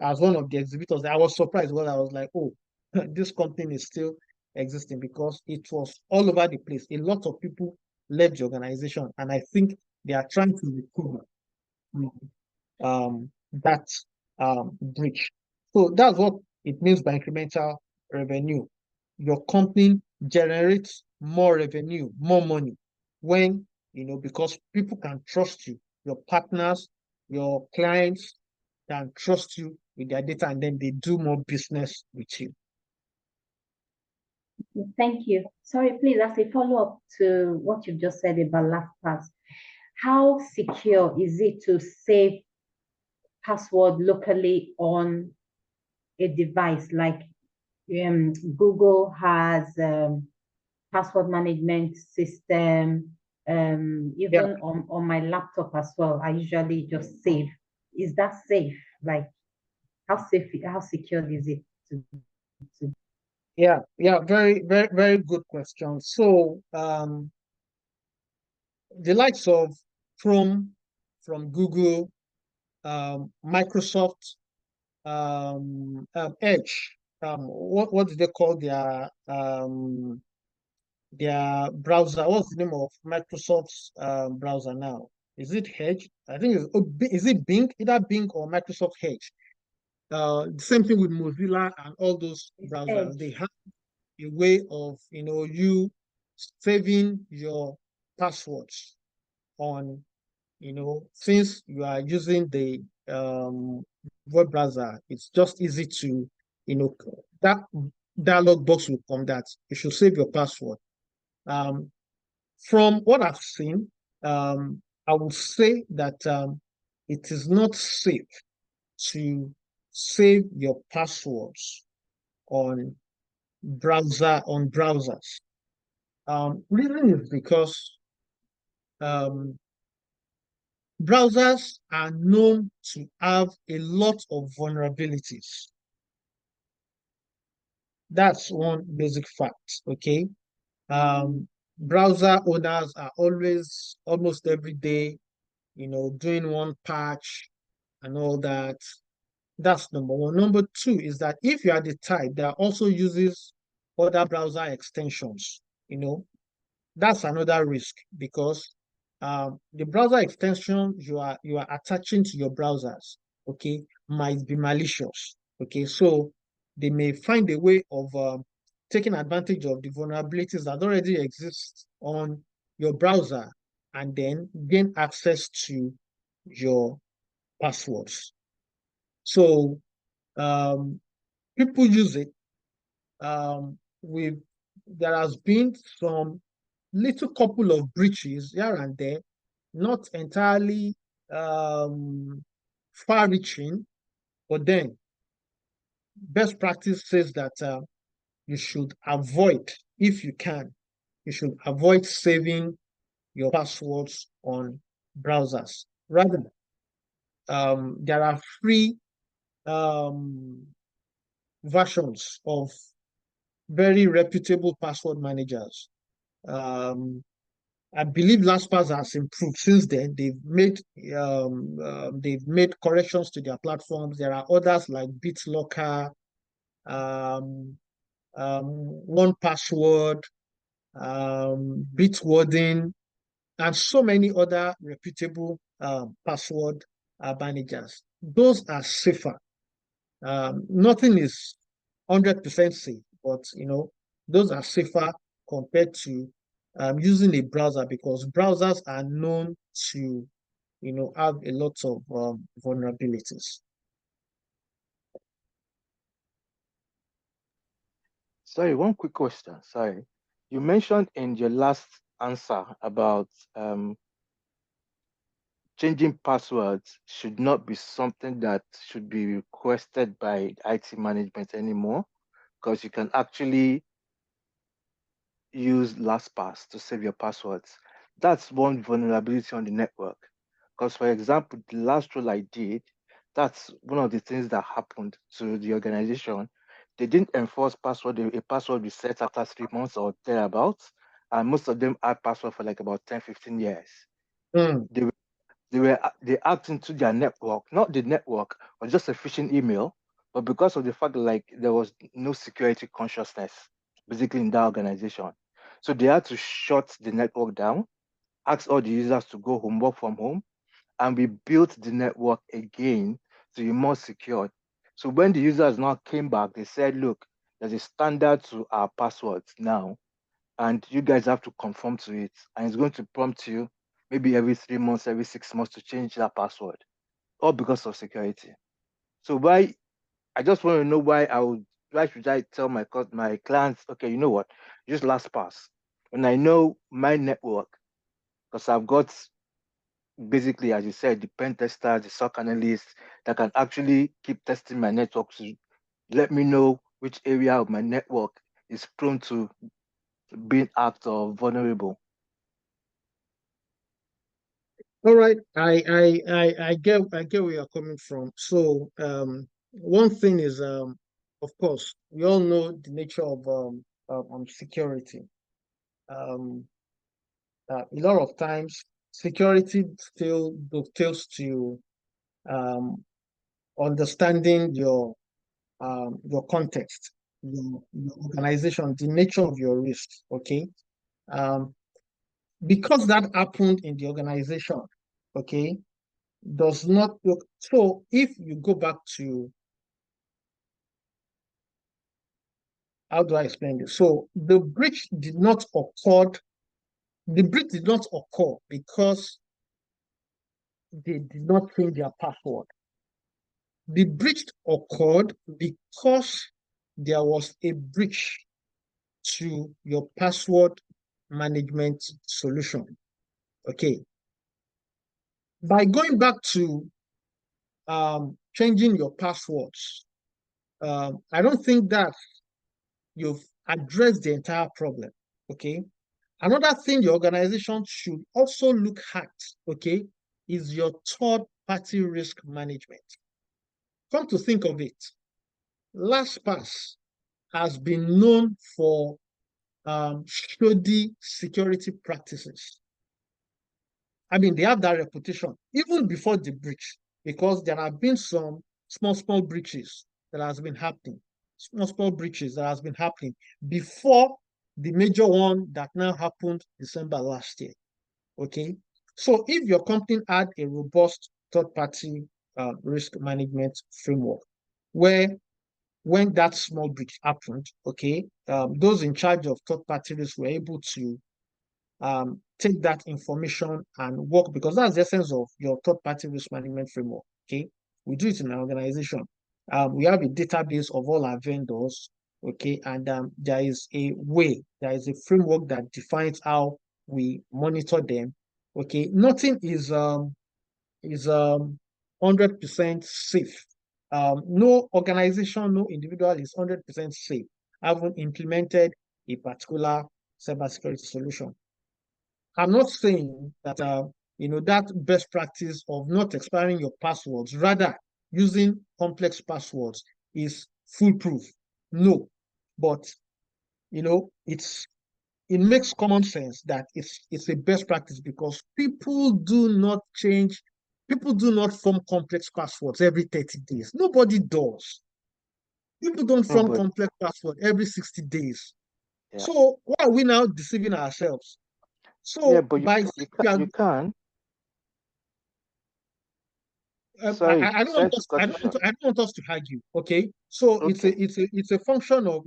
as one of the exhibitors. I was surprised because I was like, oh, this company is still existing, because it was all over the place. A lot of people left the organization, and I think they are trying to recover that breach. So that's what it means by incremental revenue. Your company generates more revenue, more money when, because people can trust you. Your partners, your clients can trust you with their data, and then they do more business with you. Thank you. Sorry, please, as a follow-up to what you've just said about LastPass, how secure is it to save password locally on a device? Like Google has password management system. Even on my laptop as well, I usually just save. Is that safe? Like, how secure is it to Yeah, very, very, very good question. So the likes of Chrome from Google, Microsoft, Edge, what do they call their browser? What's the name of Microsoft's browser now? Is it Edge? I think is it Bing? Either Bing or Microsoft Edge. The same thing with Mozilla and all those browsers. Edge? They have a way of you saving your passwords on, since you are using the web browser, it's just easy to, that dialog box will come that you should save your password. From what I've seen, I would say that it is not safe to save your passwords on browsers. Reason is because browsers are known to have a lot of vulnerabilities. That's one basic fact, okay? Browser owners are always, almost every day, doing one patch and all that. That's number one. Number two is that if you are the type that also uses other browser extensions, that's another risk, because the browser extension you are attaching to your browsers, okay, might be malicious. Okay, so they may find a way of taking advantage of the vulnerabilities that already exist on your browser and then gain access to your passwords. So people use it. There has been some little couple of breaches here and there, not entirely far-reaching, but then best practice says that you should avoid, if you can, you should avoid saving your passwords on browsers. Rather, there are free versions of very reputable password managers. I believe LastPass has improved since then. They've made corrections to their platforms. There are others like BitLocker, 1Password, Bitwarden, and so many other reputable password managers. Those are safer. Nothing is 100% safe, but those are safer compared to using a browser, because browsers are known to have a lot of vulnerabilities. Sorry, one quick question. Sorry. You mentioned in your last answer about changing passwords should not be something that should be requested by IT management anymore, because you can actually use LastPass to save your passwords. That's one vulnerability on the network. Because, for example, the last role I did, that's one of the things that happened to the organization. They didn't enforce password, a password reset after 3 months or thereabouts. And most of them had password for like about 10, 15 years. Mm. They hacked into their network, not the network, or just a phishing email, but because of the fact that like there was no security consciousness basically in that organization. So they had to shut the network down, ask all the users to go home, work from home, and we built the network again to be more secured. So when the users now came back, they said, look, there's a standard to our passwords now, and you guys have to conform to it. And it's going to prompt you maybe every 3 months, every 6 months to change that password, all because of security. So I just want to know why should I tell my clients, okay, you know what, use LastPass. When I know my network, because I've got basically, as you said, the pen tester, the SOC analyst that can actually keep testing my network to let me know which area of my network is prone to being hacked or vulnerable. All right, I get where you're coming from. So one thing is of course we all know the nature of security. A lot of times security still dovetails to understanding your context, your organization, the nature of your risk. Okay, because that happened in the organization, okay, does not look. So if you go back to, how do I explain this? So the breach did not occur The breach did not occur because they did not change their password. The breach occurred because there was a breach to your password management solution. Okay. By going back to changing your passwords, I don't think that you've addressed the entire problem. Okay. Another thing the organization should also look at, okay, is your third-party risk management. Come to think of it, LastPass has been known for shoddy security practices. I mean, they have that reputation even before the breach, because there have been some small breaches that has been happening, small breaches that has been happening before the major one that now happened December last year. Okay, so if your company had a robust third-party risk management framework, where when that small breach happened, okay, those in charge of third-party risk were able to take that information and work, because that's the essence of your third-party risk management framework. Okay, we do it in our organization. We have a database of all our vendors. Okay, and there is a way, there is a framework that defines how we monitor them. Okay, nothing is 100% safe. No organization, no individual is 100% safe having implemented a particular cybersecurity solution. I'm not saying that that best practice of not expiring your passwords, rather using complex passwords, is foolproof. No, but it makes common sense that it's a best practice, because people do not form complex passwords every 30 days. Nobody does. People don't form complex passwords every 60 days. Yeah. So why are we now deceiving ourselves? So yeah, but you can. Sorry, I don't want us to argue. Okay, so okay. It's a function of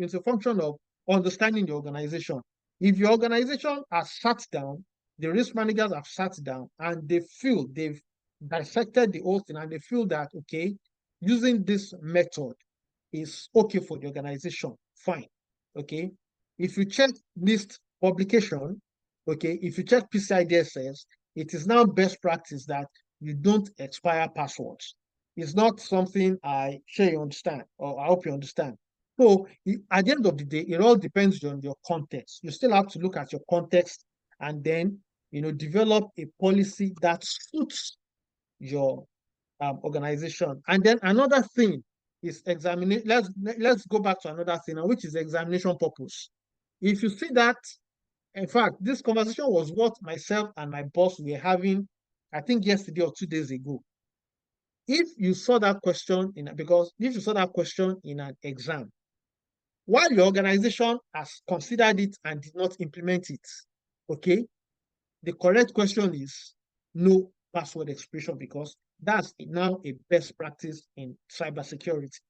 understanding the organization. If your organization has sat down, the risk managers have sat down, and they feel they've dissected the whole thing, and they feel that, okay, using this method is okay for the organization, fine. Okay, if you check list publication, okay, if you check PCI DSS, it is now best practice that you don't expire passwords. It's not something I share you understand, or I hope you understand. So at the end of the day, it all depends on your context. You still have to look at your context and then develop a policy that suits your organization. And then another thing is examination. Let's go back to another thing, which is examination purpose. If you see that, in fact, this conversation was what myself and my boss were having, I think yesterday or 2 days ago. If you saw that question in an exam, while your organization has considered it and did not implement it, okay, the correct question is no password expiration, because that's now a best practice in cybersecurity.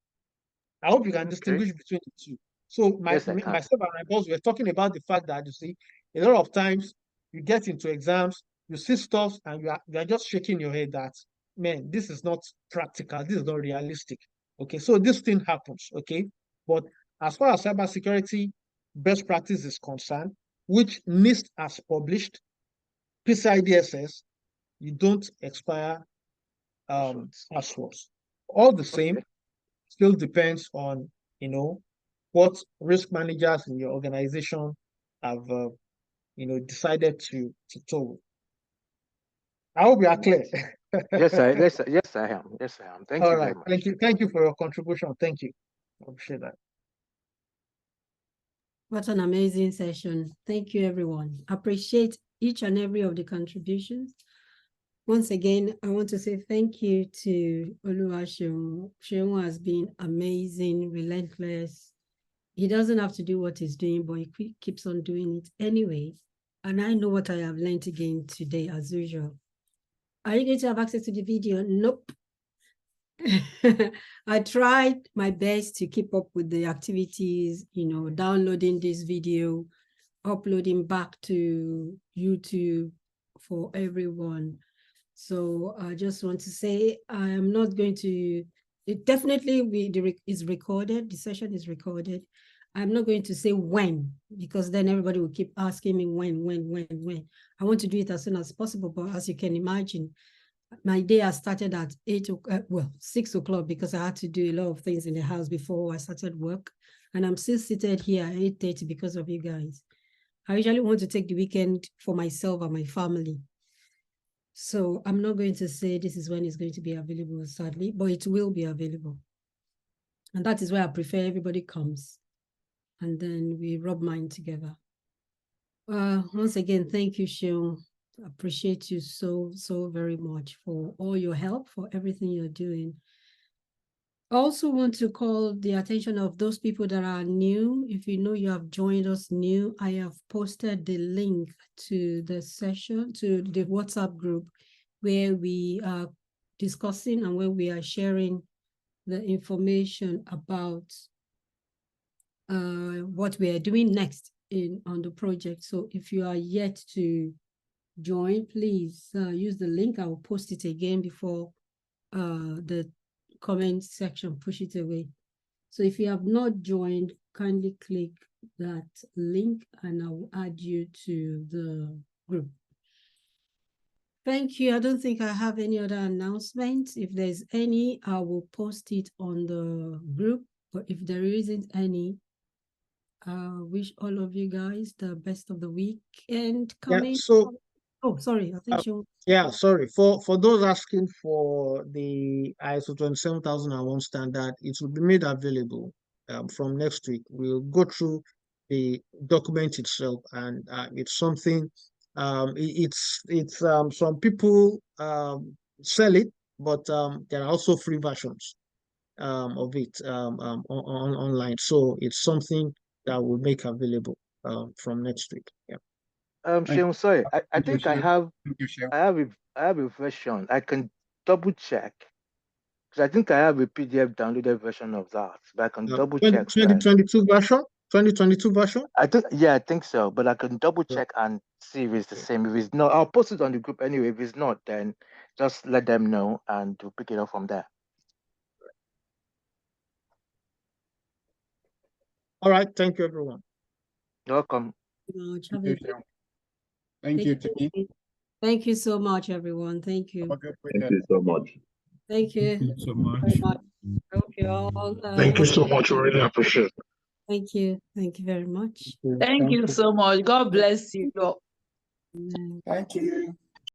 I hope you can distinguish between the two. So myself and my boss were talking about the fact that, you see, a lot of times you get into exams, you see stuff, and you are just shaking your head that, man, this is not practical, this is not realistic. Okay, so this thing happens. Okay, but as far as cybersecurity best practice is concerned, which NIST has published, PCI DSS, you don't expire passwords. All the same, still depends on what risk managers in your organization have decided to toll. I hope you are clear. Yes, I am. Thank you very much. Thank you for your contribution. Thank you. I appreciate that. What an amazing session. Thank you, everyone. Appreciate each and every of the contributions. Once again, I want to say thank you to Oluwaseun. Seun has been amazing, relentless. He doesn't have to do what he's doing, but he keeps on doing it anyway. And I know what I have learned again today, as usual. Are you going to have access to the video? Nope. I tried my best to keep up with the activities, downloading this video, uploading back to YouTube for everyone. So I just want to say I am not going to. It definitely is recorded. The session is recorded. I'm not going to say when, because then everybody will keep asking me when. I want to do it as soon as possible, but as you can imagine, my day has started at 6 o'clock, because I had to do a lot of things in the house before I started work. And I'm still seated here at 8:30 because of you guys. I usually want to take the weekend for myself and my family. So I'm not going to say this is when it's going to be available, sadly, but it will be available. And that is why I prefer everybody comes, and then we rub mind together. Once again, thank you, Seun. Appreciate you so very much for all your help, for everything you're doing. I also want to call the attention of those people that are new. If you know you have joined us new, I have posted the link to the session, to the WhatsApp group, where we are discussing and where we are sharing the information about what we are doing next on the project. So if you are yet to join, please use the link. I will post it again before the comment section, push it away. So if you have not joined, kindly click that link and I will add you to the group. Thank you. I don't think I have any other announcements. If there's any, I will post it on the group. But if there isn't any, wish all of you guys the best of the weekend coming. Yeah, so oh, sorry, I think you. Yeah, sorry. For those asking for the ISO 27001 standard, it will be made available from next week. We'll go through the document itself, and it's something. It's some people sell it, but there are also free versions of it online. So it's something that we'll make available from next week. Yeah. Seun, sorry, I think I have Thank you, Seun. I have a version. I can double check, because I think I have a PDF downloaded version of that, but I can double check. 2022 version. 2022 version. I think so, but I can double check and see if it's the same. If it's not, I'll post it on the group anyway. If it's not, then just let them know and we'll pick it up from there. All right. Thank you, everyone. You're welcome. Thank you, Seun. Thank you, Tini. Thank you so much, everyone. Thank you. Have a good Thank weekend. you so much. Thank you. Thank you so much. Very much. I hope you all. Thank you so much. We really appreciate it. Thank you. Thank you very much. Thank you so much. God bless you. Amen. Thank you.